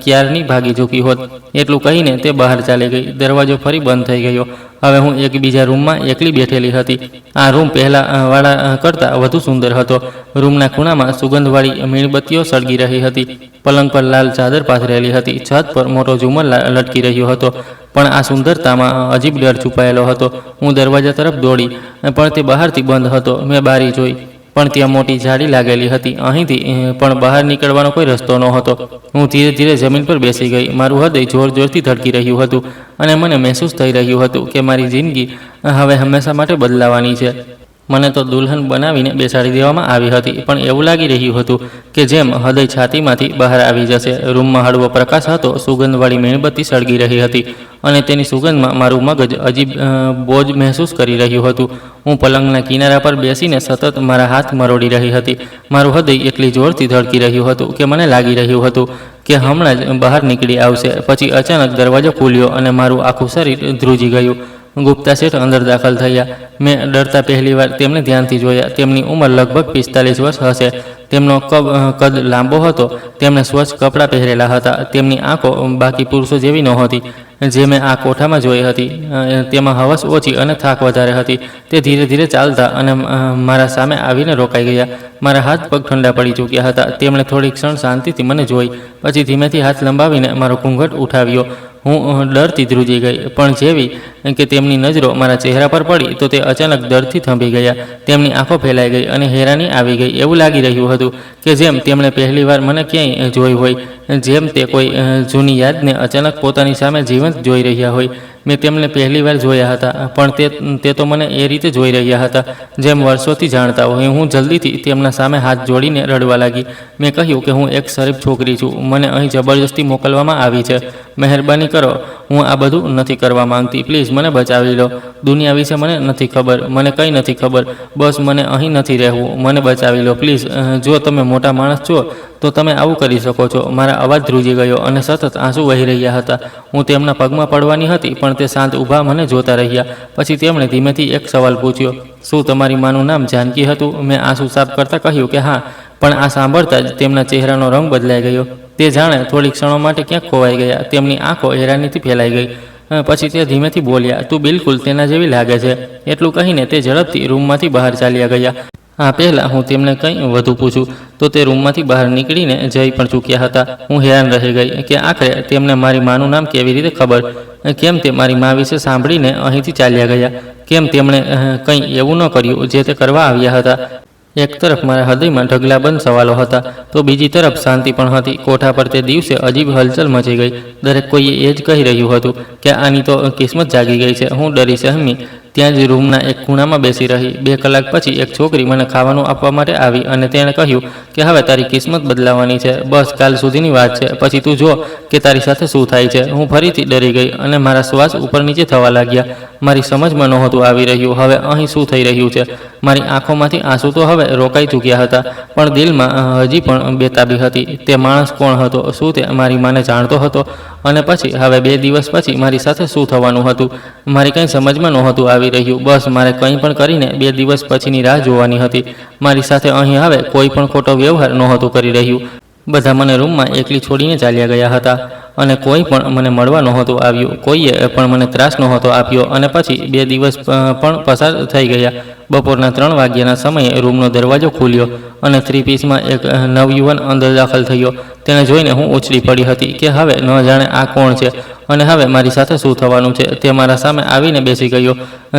Speaker 1: ક્યારની ભાગી ચૂકી હોત. એટલું કહીને તે બહાર ચાલી ગઈ. દરવાજો ફરી બંધ થઈ ગયો. હવે હું એક બીજા રૂમમાં એકલી બેઠેલી હતી. આ રૂમ પહેલાં વાળા કરતાં વધુ સુંદર હતો. રૂમના ખૂણામાં સુગંધવાળી મીણબત્તીઓ સળગી રહી હતી. પલંગ પર લાલ ચાદર પાથરેલી હતી. છત પર મોટો ઝુમર લટકી રહ્યો હતો. પણ આ સુંદરતામાં અજીબ ડર છુપાયેલો હતો. હું દરવાજા તરફ દોડી, પણ તે બહારથી બંધ હતો. મેં બારી જોઈ, પણ ત્યાં મોટી જાળી લાગેલી હતી. અહીંથી પણ બહાર નીકળવાનો કોઈ રસ્તો નહોતો. હું ધીરે ધીરે જમીન પર બેસી ગઈ. મારું હૃદય જોર જોરથી ધડકી રહ્યું હતું અને મને મહેસૂસ થઈ રહ્યું હતું કે મારી જિંદગી હવે હંમેશા માટે બદલાવાની છે. મને તો દુલ્હન બનાવીને બેસાડી દેવામાં આવી હતી, પણ એવું લાગી રહ્યું હતું કે જેમ હૃદય છાતીમાંથી બહાર આવી જશે. રૂમમાં હળવો પ્રકાશ હતો. સુગંધવાળી મીણબત્તી સળગી રહી હતી અને તેની સુગંધમાં મારું મગજ અજીબ બોજ મહેસૂસ કરી રહ્યું હતું. હું પલંગના કિનારા પર બેસીને સતત મારા હાથ મરોડી રહી હતી. મારું હૃદય એટલી જોરથી ધડકી રહ્યું હતું કે મને લાગી રહ્યું હતું કે હમણાં જ બહાર નીકળી આવશે. પછી અચાનક દરવાજો ખુલ્યો અને મારું આખું શરીર ધ્રુજી ગયું. ગુપ્તા શેઠ અંદર દાખલ થયા. મેં ડરતા પહેલીવાર તેમને ધ્યાનથી જોયા. તેમની ઉંમર લગભગ 45 વર્ષ હશે. તેમનો કદ લાંબો હતો. તેમણે સ્વચ્છ કપડાં પહેરેલા હતા. તેમની આંખો બાકી પુરુષો જેવી નહોતી જે મેં આ કોઠામાં જોઈ હતી. તેમાં હવસ ઓછી અને થાક વધારે હતી. તે ધીરે ધીરે ચાલતા અને મારા સામે આવીને રોકાઈ ગયા. મારા હાથ પગ ઠંડા પડી ચૂક્યા હતા. તેમણે થોડી ક્ષણ શાંતિથી મને જોઈ, પછી ધીમેથી હાથ લંબાવીને મારો ઘૂંઘટ ઉઠાવ્યો. હું ડરથી ધ્રુજી ગઈ, પણ જેવી કે તેમની નજરો મારા ચહેરા પર પડી તો તે અચાનક ડરથી થંભી ગયા. તેમની આંખો ફેલાઈ ગઈ અને હેરાની આવી ગઈ. એવું લાગી રહ્યું હતું કે જેમ તેમણે પહેલીવાર મને ક્યાંય જોઈ હોય, જેમ તે કોઈ જૂની યાદને અચાનક પોતાની સામે જીવંત જોઈ રહ્યા હોય. મેં તેમને પહેલીવાર જોયા હતા, પણ તે તો મને એ રીતે જોઈ રહ્યા હતા જેમ વર્ષોથી જાણતા હોય. હું જલ્દીથી તેમના સામે હાથ જોડીને રડવા લાગી. મેં કહ્યું કે હું એક શરીફ છોકરી છું. મને અહીં જબરજસ્તી મોકલવામાં આવી છે. મહેરબાની કરો, હું આ બધું નથી કરવા માંગતી. પ્લીઝ મને બચાવી લો. દુનિયા વિશે મને નથી ખબર, મને કંઈ નથી ખબર. બસ મને અહીં નથી રહેવું. મને બચાવી લો પ્લીઝ. જો તમે મોટા માણસ છો તો તમે આવું કરી શકો છો. મારા અવાજ ધ્રુજી ગયો અને સતત આંસુ વહી રહ્યા હતા. હું તેમના પગમાં પડવાની હતી, પણ તે શાંત ઊભા મને જોતા રહ્યા. પછી તેમણે ધીમેથી એક સવાલ પૂછ્યો, શું તમારી માનું નામ જાનકી હતું? મેં આંસુ સાફ કરતાં કહ્યું કે હા. પણ આ સાંભળતા જ તેમના ચહેરાનો રંગ બદલાઈ ગયો. તે જાણે થોડી ક્ષણો માટે ક્યાંક ખોવાઈ ગયા. તેમની આંખો હેરાનીથી ફેલાઈ ગઈ. પછી તે ધીમેથી બોલ્યા, તું બિલકુલ તેના જેવી લાગે છે. એટલું કહીને તે ઝડપથી રૂમમાંથી બહાર ચાલ્યા ગયા. આ પહેલાં હું તેમને કંઈ વધુ પૂછું તો તે રૂમમાંથી બહાર નીકળીને જઈ પણ ચૂક્યા હતા. હું હેરાન રહી ગઈ કે આખરે તેમને મારી માનું નામ કેવી રીતે ખબર? કેમ તે મારી મા વિશે સાંભળીને અહીંથી ચાલ્યા ગયા? કેમ તેમણે કંઈ એવું ન કર્યું જે તે કરવા આવ્યા હતા? એક તરફ મારા હૃદયમાં ઢગલાબંધ સવાલો હતા તો બીજી તરફ શાંતિ પણ હતી. કોઠા પર તે દિવસે અજીબ હલચલ મચી ગઈ. દરેક કોઈએ એ જ કહી રહ્યું હતું કે આની તો કિસ્મત જાગી ગઈ છે. હું ડરી સહમી ત્યાં જ રૂમના એક ખૂણામાં બેસી રહી. 2 કલાક પછી એક છોકરી મને ખાવાનું આપવા માટે આવી અને તેણે કહ્યું કે હવે તારી કિસ્મત બદલાવાની છે. બસ કાલ સુધીની વાત છે. પછી તું જો કે તારી સાથે શું થાય છે. હું ફરીથી ડરી ગઈ અને મારા શ્વાસ ઉપર નીચે થવા લાગ્યા. મારી સમજમાં નહોતું આવી રહ્યું હવે અહીં શું થઈ રહ્યું છે. મારી આંખોમાંથી આંસુ તો હવે રોકાઈ ચૂક્યા હતા, પણ દિલમાં હજી પણ બેતાબી હતી. તે માણસ કોણ હતો? શું તે મારી માને જાણતો હતો? અને પછી હવે 2 દિવસ પછી મારી સાથે શું થવાનું હતું? મારી કંઈ સમજમાં નહોતું આવી રહ્યું. બસ મારે કંઈ પણ કરીને 2 દિવસ પછીની રાહ જોવાની હતી. મારી સાથે અહીં હવે કોઈ પણ ખોટો વ્યવહાર નહોતું કરી રહ્યું. બધા મને રૂમમાં એકલી છોડીને ચાલ્યા ગયા હતા અને કોઈ પણ મને મળવા નહોતું આવ્યું. કોઈએ પણ મને ત્રાસ નહોતો આપ્યો. અને પછી 2 દિવસ પણ પસાર થઈ ગયા. બપોરના 3 વાગ્યાના સમયે રૂમનો દરવાજો ખુલ્યો અને 3 પીસમાં એક નવયુવાન અંદર દાખલ થયો. તેને જોઈને હું ઉછળી પડી હતી કે હવે ન જાણે આ કોણ છે અને હવે મારી સાથે શું થવાનું છે. તે મારા સામે આવીને બેસી ગયો.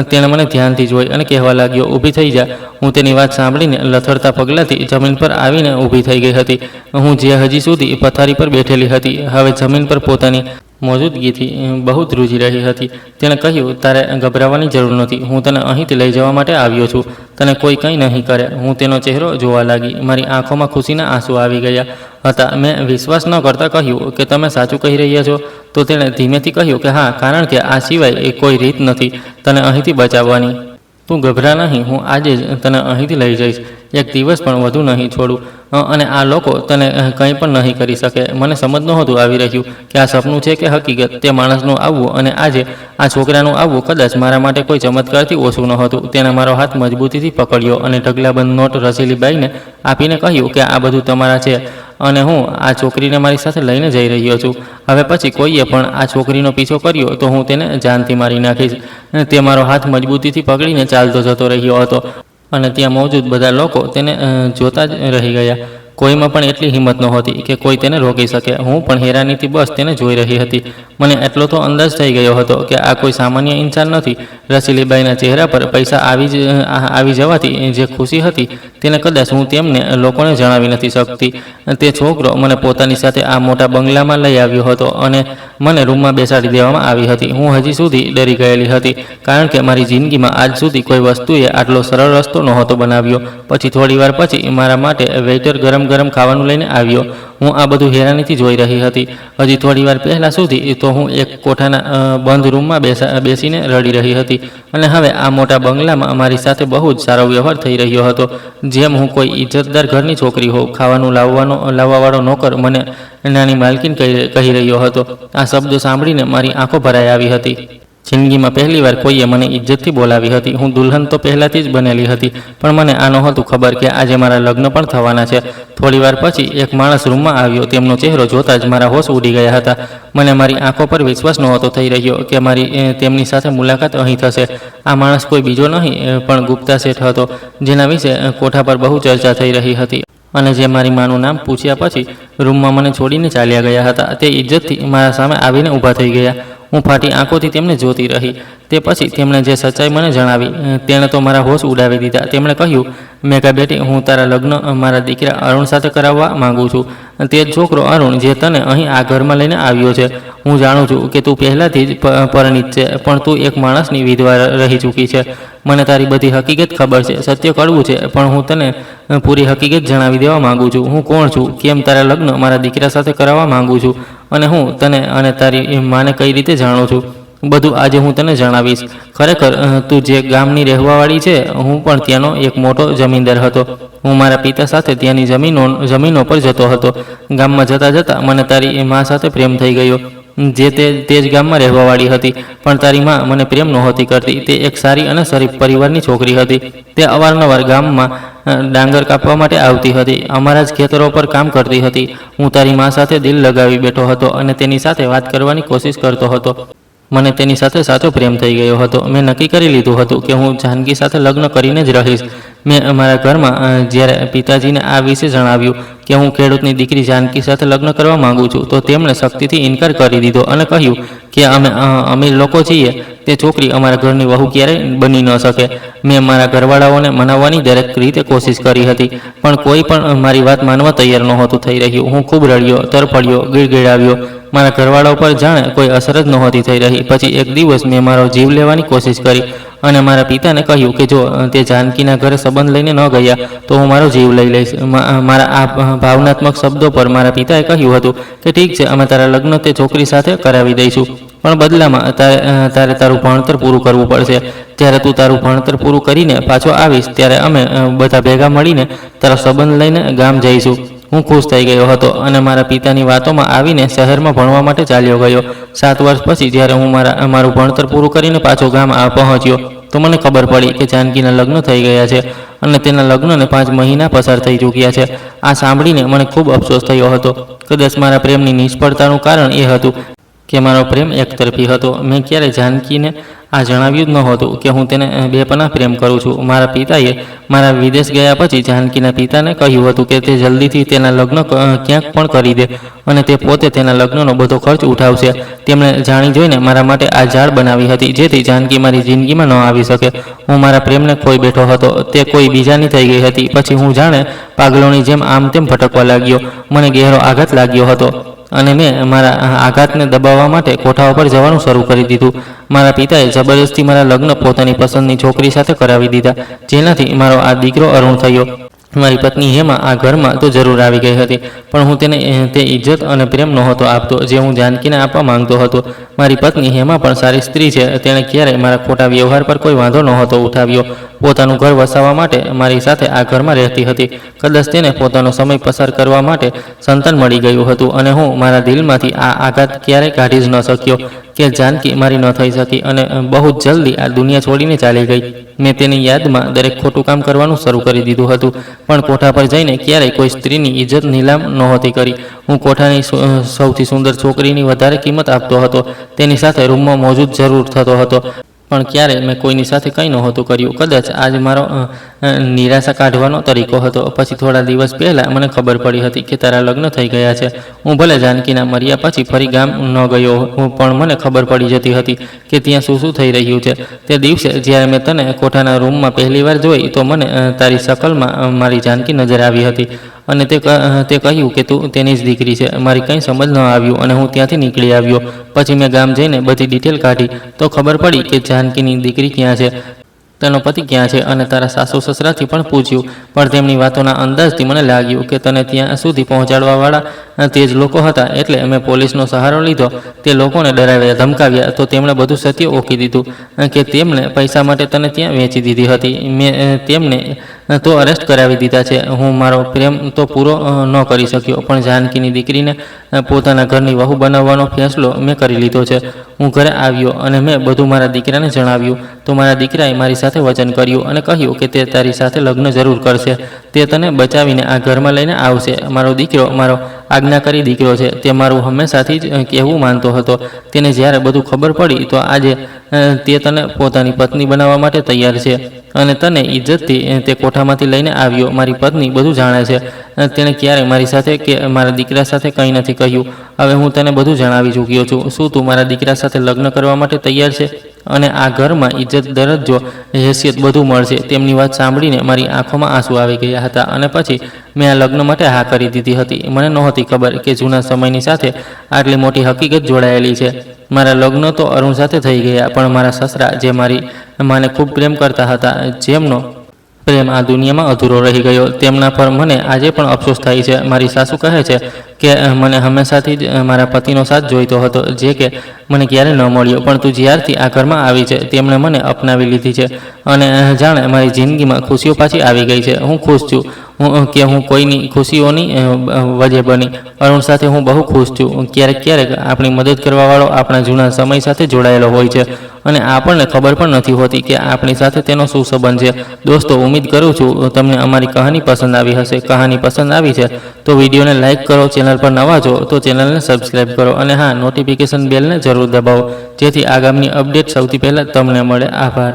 Speaker 1: તેણે મને ધ્યાનથી જોઈ અને કહેવા લાગ્યો, ઊભી થઈ જા. હું તેની વાત સાંભળીને લથડતા પગલાંથી જમીન પર આવીને ઊભી થઈ ગઈ હતી. હું જે હજી સુધી પથારી પર બેઠેલી હતી હવે જમીન પર પોતાની મોજૂદગીથી બહુ ધ્રુજી રહી હતી. તેણે કહ્યું, તારે ગભરાવાની જરૂર નથી. હું તને અહીંથી લઈ જવા માટે આવ્યો છું. તને કોઈ કંઈ નહીં કરે. હું તેનો ચહેરો જોવા લાગી. મારી આંખોમાં ખુશીના આંસુ આવી ગયા હતા. મેં વિશ્વાસ ન કરતા કહ્યું કે તમે સાચું કહી રહ્યા છો? તો તેણે ધીમેથી કહ્યું કે હા, કારણ કે આ સિવાય કોઈ રીત નથી તને અહીંથી બચાવવાની. તું ગભરા નહીં. હું આજે જ તને અહીંથી લઈ જઈશ. 1 દિવસ પણ વધુ નહીં છોડું અને આ લોકો તને કંઈ પણ નહીં કરી શકે. મને સમજ નહોતું આવી રહ્યું કે આ સપનું છે કે હકીકત. તે માણસનું આવવું અને આજે આ છોકરાનું આવવું કદાચ મારા માટે કોઈ ચમત્કારથી ઓછું નહોતું. તેણે મારો હાથ મજબૂતીથી પકડ્યો અને ઢગલાબંધ નોટ રસીલી બાઈને આપીને કહ્યું કે આ બધું તમારા છે અને હું આ છોકરીને મારી સાથે લઈને જઈ રહ્યો છું. હવે પછી કોઈએ પણ આ છોકરીનો પીછો કર્યો તો હું તેને જાનથી મારી નાખીશ. તે મારો હાથ મજબૂતીથી પકડીને ચાલતો જતો રહ્યો હતો અને ત્યાં મોજૂદ બધા લોકો તેને જોતા જ રહી ગયા. કોઈમાં પણ એટલી હિંમત નહોતી કે કોઈ તેને રોકી શકે. હું પણ હેરાનીથી બસ તેને જોઈ રહી હતી. મને એટલો તો અંદાજ થઈ ગયો હતો કે આ કોઈ સામાન્ય ઇન્સાન નથી. રસીલીબાઈના ચહેરા પર પૈસા આવી જવાથી જે ખુશી હતી તેને કદાચ હું તેમને લોકોને જણાવી નથી શકતી. તે છોકરો મને પોતાની સાથે આ મોટા બંગલામાં લઈ આવ્યો હતો અને મને રૂમમાં બેસાડી દેવામાં આવી હતી. હું હજી સુધી ડરી ગયેલી હતી કારણ કે મારી જિંદગીમાં આજ સુધી કોઈ વસ્તુએ આટલો સરળ રસ્તો નહોતો બનાવ્યો. પછી થોડી વાર પછી મારા માટે વેઇટર ગરમ ખાવાનું લઈને આવ્યો. હું આ બધું હેરાનીથી જોઈ રહી હતી. હજી થોડી વાર પહેલાં સુધી તો હું એક કોઠાના બંધ રૂમમાં બેસીને રડી રહી હતી અને હવે આ મોટા બંગલામાં મારી સાથે બહુ જ સારો વ્યવહાર થઈ રહ્યો હતો. જેમ હું કોઈ ઇજ્જતદાર ઘરની છોકરી હોઉં. ખાવાનું લાવવાવાળો નોકર મને નાની માલકીન કહી રહ્યો હતો. આ શબ્દો સાંભળીને મારી આંખો ભરાઈ આવી હતી. જિંદગીમાં પહેલીવાર કોઈએ મને ઇજ્જતથી બોલાવી હતી. હું દુલ્હન તો પહેલાંથી જ બનેલી હતી, પણ મને આ નહોતું ખબર કે આજે મારા લગ્ન પણ થવાના છે. થોડીવાર પછી એક માણસ રૂમમાં આવ્યો. તેમનો ચહેરો જોતાં જ મારા હોશ ઉડી ગયા હતા. મને મારી આંખો પર વિશ્વાસ નહોતો થઈ રહ્યો કે મારી તેમની સાથે મુલાકાત અહીં થશે. આ માણસ કોઈ બીજો નહીં પણ ગુપ્તા શેઠ હતો, જેના વિશે કોઠા પર બહુ ચર્ચા થઈ રહી હતી અને જે મારી માનું નામ પૂછ્યા પછી રૂમમાં મને છોડીને ચાલ્યા ગયા હતા. તે ઇજ્જતથી મારા સામે આવીને ઊભા થઈ ગયા. હું ફાટી આંખોથી તેમને જોતી રહી. તે પછી તેમણે જે સચ્ચાઈ મને જણાવી તેણે તો મારા હોશ ઉડાવી દીધા. તેમણે કહ્યું, મેઘા બેટી, હું તારા લગ્ન મારા દીકરા અરુણ સાથે કરાવવા માગું છું. તે જ છોકરો અરુણ જે તને અહીં આ ઘરમાં લઈને આવ્યો છે. હું જાણું છું કે તું પહેલાંથી જ પરિણીત છે, પણ તું એક માણસની વિધવા રહી ચૂકી છે. મને તારી બધી હકીકત ખબર છે. સત્ય કડવું છે, પણ હું તને પૂરી હકીકત જણાવી દેવા માગું છું. હું કોણ છું, કેમ તારા લગ્ન મારા દીકરા સાથે કરાવવા માગું છું, અને હું તને અને તારી માને કઈ રીતે જાણું છું, બધું આજે હું તને જણાવીશ. ખરેખર તું જે ગામની રહેવાવાળી છે, હું પણ ત્યાંનો એક મોટો જમીનદાર હતો. હું મારા પિતા સાથે ત્યાંની જમીનો પર જતો હતો. ગામમાં જતાં જતાં મને તારી મા સાથે પ્રેમ થઈ ગયો, જે તે જ ગામમાં રહેવાવાળી હતી. પણ તારી મા મને પ્રેમ નહોતી કરતી. તે એક સારી અને શરીફ પરિવારની છોકરી હતી. તે અવારનવાર ગામમાં ડાંગર કાપવા માટે આવતી હતી. અમારા જ ખેતરો પર કામ કરતી હતી. હું તારી મા સાથે દિલ લગાવી બેઠો હતો અને તેની સાથે વાત કરવાની કોશિશ કરતો હતો. મને તેની સાથે સાચો પ્રેમ થઈ ગયો હતો. મેં નક્કી કરી લીધું હતું કે હું જાનકી સાથે લગ્ન કરીને જ રહીશ. મેં અમારા ઘરમાં જ્યારે પિતાજીને આ વિશે જણાવ્યું કે હું ખેડૂતની દીકરી જાનકી સાથે લગ્ન કરવા માગું છું, તો તેમણે સખ્તીથી ઇનકાર કરી દીધો અને કહ્યું કે અમે અમીર લોકો છીએ, તે છોકરી અમારા ઘરની વહુ ક્યારેય બની ન શકે. મેં મારા ઘરવાળાઓને મનાવવાની દરેક રીતે કોશિશ કરી હતી, પણ કોઈ પણ મારી વાત માનવા તૈયાર નહોતું થઈ રહ્યું. હું ખૂબ રડ્યો, તરફડ્યો, ગીડગીડાવ્યો. મારા ઘરવાળાઓ પર જાણે કોઈ અસર જ નહોતી થઈ રહી. પછી એક દિવસ મેં મારો જીવ લેવાની કોશિશ કરી અને મારા પિતાને કહ્યું કે જો તે જાનકીના ઘરે સંબંધ લઈને ન ગયા તો હું મારો જીવ લઈ લઈશ. મારા આ ભાવનાત્મક શબ્દો પર મારા પિતાએ કહ્યું હતું કે ઠીક છે, અમે તારા લગ્ન તે છોકરી સાથે કરાવી દઈશું, પણ બદલામાં તારે તારું ભણતર પૂરું કરવું પડશે. જ્યારે તું તારું ભણતર પૂરું કરીને પાછો આવીશ ત્યારે અમે બધા ભેગા મળીને તારો સંબંધ લઈને ગામ જઈશું. હું ખુશ થઈ ગયો હતો અને મારા પિતાની વાતોમાં આવીને શહેરમાં ભણવા માટે ચાલ્યો ગયો. 7 વર્ષ પછી જ્યારે હું મારું ભણતર પૂરું કરીને પાછો ગામ પહોંચ્યો તો મને ખબર પડી કે જાનકીના લગ્ન થઈ ગયા છે અને તેના લગ્નને 5 મહિના પસાર થઈ ચૂક્યા છે. આ સાંભળીને મને ખૂબ અફસોસ થયો હતો. કદાચ મારા પ્રેમની નિષ્ફળતાનું કારણ એ હતું કે મારો પ્રેમ એકતરફી હતો. મેં ક્યારેય જાનકીને આ જણાવ્યું જ નહોતું કે હું તેને બેપનાહ પ્રેમ કરું છું. મારા પિતાએ મારા વિદેશ ગયા પછી જાનકીના પિતાને કહ્યું હતું કે તે જલ્દીથી તેના લગ્ન ક્યાંક પણ કરી દે અને તે પોતે તેના લગ્નનો બધો ખર્ચ ઉઠાવશે. તેમણે જાણી જોઈને મારા માટે આ જાળ બનાવી હતી જેથી જાનકી મારી જિંદગીમાં ન આવી શકે. હું મારા પ્રેમને ખોઈ બેઠો હતો. તે કોઈ બીજાની થઈ ગઈ હતી. પછી હું જાણે પાગલોની જેમ આમ તેમ ભટકવા લાગ્યો. મને ગહેરો આઘાત લાગ્યો હતો અને મેં મારા આઘાતને દબાવવા માટે કોઠા ઉપર જવાનું શરૂ કરી દીધું. મારા પિતાએ જબરદસ્તી મારા લગ્ન પોતાની પસંદની છોકરી સાથે કરાવી દીધા, જેનાથી મારો આ દીકરો અરુણ થયો. મારી પત્ની હેમા આ ઘરમાં તો જરૂર આવી ગઈ હતી, પણ હું તેને તે ઇજ્જત અને પ્રેમ નહોતો આપતો જે હું જાનકીને આપવા માંગતો હતો. મારી પત્ની હેમા પણ સારી સ્ત્રી છે. તેણે ક્યારેય મારા ખોટા વ્યવહાર પર કોઈ વાંધો નહોતો ઉઠાવ્યો. પોતાનું ઘર વસાવવા માટે મારી સાથે આ ઘરમાં રહેતી હતી. કદાચ તેને પોતાનો સમય પસાર કરવા માટે સંતાન મળી ગયું હતું અને હું મારા દિલમાંથી આ આઘાત ક્યારેય કાઢી જ ન શક્યો કે જાનકી મારી ન થઈ શકી અને બહુ જ જલ્દી આ દુનિયા છોડીને ચાલી ગઈ. મેં તેની યાદમાં દરેક ખોટું કામ કરવાનું શરૂ કરી દીધું હતું, પણ કોઠા પર જઈને ક્યારેય કોઈ સ્ત્રીની ઇજ્જત નીલામ નહોતી કરી. હું કોઠાની સૌથી સુંદર છોકરીની વધારે કિંમત આપતો હતો. તેની સાથે રૂમમાં મોજૂદ જરૂર થતો હતો, પણ ક્યારેય મેં કોઈની સાથે કંઈ નહોતું કર્યું. કદાચ આજ મારો નિરાશા કાઢવાનો તરીકો હતો. પછી થોડા દિવસ પહેલાં મને ખબર પડી હતી કે તારા લગ્ન થઈ ગયા છે. હું ભલે જાનકીના મર્યા પછી ફરી ગામ ન ગયો પણ મને ખબર પડી જતી હતી કે ત્યાં શું શું થઈ રહ્યું છે. તે દિવસે જ્યારે મેં તને કોઠાના રૂમમાં પહેલીવાર જોઈ તો મને તારી શકલમાં મારી જાનકી નજર આવી હતી અને તે કહ્યું કે તું તેની જ દીકરી છે. મારી કંઈ સમજ ન આવ્યું અને હું ત્યાંથી નીકળી આવ્યો. પછી મેં ગામ જઈને બધી ડિટેલ કાઢી તો ખબર પડી કે જાનકીની દીકરી ક્યાં છે, તેનો પતિ ક્યાં છે અને તારા સાસુ સસરાથી પણ પૂછ્યું, પણ તેમની વાતોના અંદાજથી મને લાગ્યું કે તને ત્યાં સુધી પહોંચાડવાવાળા તે જ લોકો હતા. એટલે મેં પોલીસનો સહારો લીધો. તે લોકોને ડરાવ્યા, ધમકાવ્યા તો તેમણે બધું સત્ય ઓકી દીધું કે તેમણે પૈસા માટે તને ત્યાં વેચી દીધી હતી. મેં તેમને તો અરેસ્ટ કરાવી દીધા છે. હું મારો પ્રેમ તો પૂરો ન કરી શક્યો, પણ જાનકીની દીકરીને પોતાના ઘરની વહુ બનાવવાનો ફેંસલો મેં કરી લીધો છે. હું ઘરે આવ્યો અને મેં બધું મારા દીકરાને જણાવ્યું. તો મારા દીકરાએ મારી સાથે વચન કર્યું અને કહ્યું કે તે તારી સાથે લગ્ન જરૂર કરશે. તે તને બચાવીને આ ઘરમાં લઈને આવશે. મારો દીકરો મારો આજ્ઞાકારી દીકરો છે. તે મારું હંમેશાથી જ કહેવું માનતો હતો. તેને જ્યારે બધું ખબર પડી તો આજે તે તને પોતાની પત્ની બનાવવા માટે તૈયાર છે અને તને ઇજ્જતથી તે કોઠામાંથી લઈને આવ્યો. મારી પત્ની બધું જાણે છે. તેણે ક્યારેય મારી સાથે કે મારા દીકરા સાથે કંઈ નથી કહ્યું. હવે હું તને બધું જણાવી ચૂક્યો છું. શું તું મારા દીકરા સાથે લગ્ન કરવા માટે તૈયાર છે? અને આ ઘરમાં ઇજ્જત, દરજ્જો, હેસિયત બધું મળશે. તેમની વાત સાંભળીને મારી આંખોમાં આંસુ આવી ગયા હતા અને પછી મેં આ લગ્ન માટે હા કરી દીધી હતી. મને નહોતી ખબર કે જૂના સમયની સાથે આટલી મોટી હકીકત જોડાયેલી છે. મારા લગ્ન તો અરુણ સાથે થઈ ગયા, પણ મારા સસરા, જે મારી માને ખૂબ પ્રેમ કરતા હતા, જેમનો પ્રેમ આ દુનિયામાં અધૂરો રહી ગયો, તેમના પર મને આજે પણ અફસોસ થાય છે. મારી સાસુ કહે છે કે મને હંમેશાથી જ મારા પતિનો સાથ જોઈતો હતો, જે કે મને ક્યારેય ન મળ્યો. પણ તું જ્યારથી આ ઘરમાં આવી છે, તેમણે મને અપનાવી લીધી છે અને જાણે મારી જિંદગીમાં ખુશીઓ પાછી આવી ગઈ છે. હું ખુશ છું હું કોઈની ખુશીઓની વજહ બની. અરુણ સાથે હું બહુ ખુશ છું. ક્યારેક ક્યારેક આપણી મદદ કરવાવાળો આપણા જૂના સમય સાથે જોડાયેલો હોય છે અને આપણને ખબર પણ નથી હોતી કે આપણી સાથે તેનો શું સંબંધ છે. દોસ્તો, ઉમ્મીદ કરું છું તમને અમારી કહાની પસંદ આવી હશે. કહાની પસંદ આવી છે તો વિડીયોને લાઇક કરો, ચેનલ પર નવા છો તો ચેનલને સબસ્ક્રાઈબ કરો અને હા, નોટિફિકેશન બેલને જરૂર દબાવો, જેથી આગામી અપડેટ સૌથી પહેલાં તમને મળે. આભાર.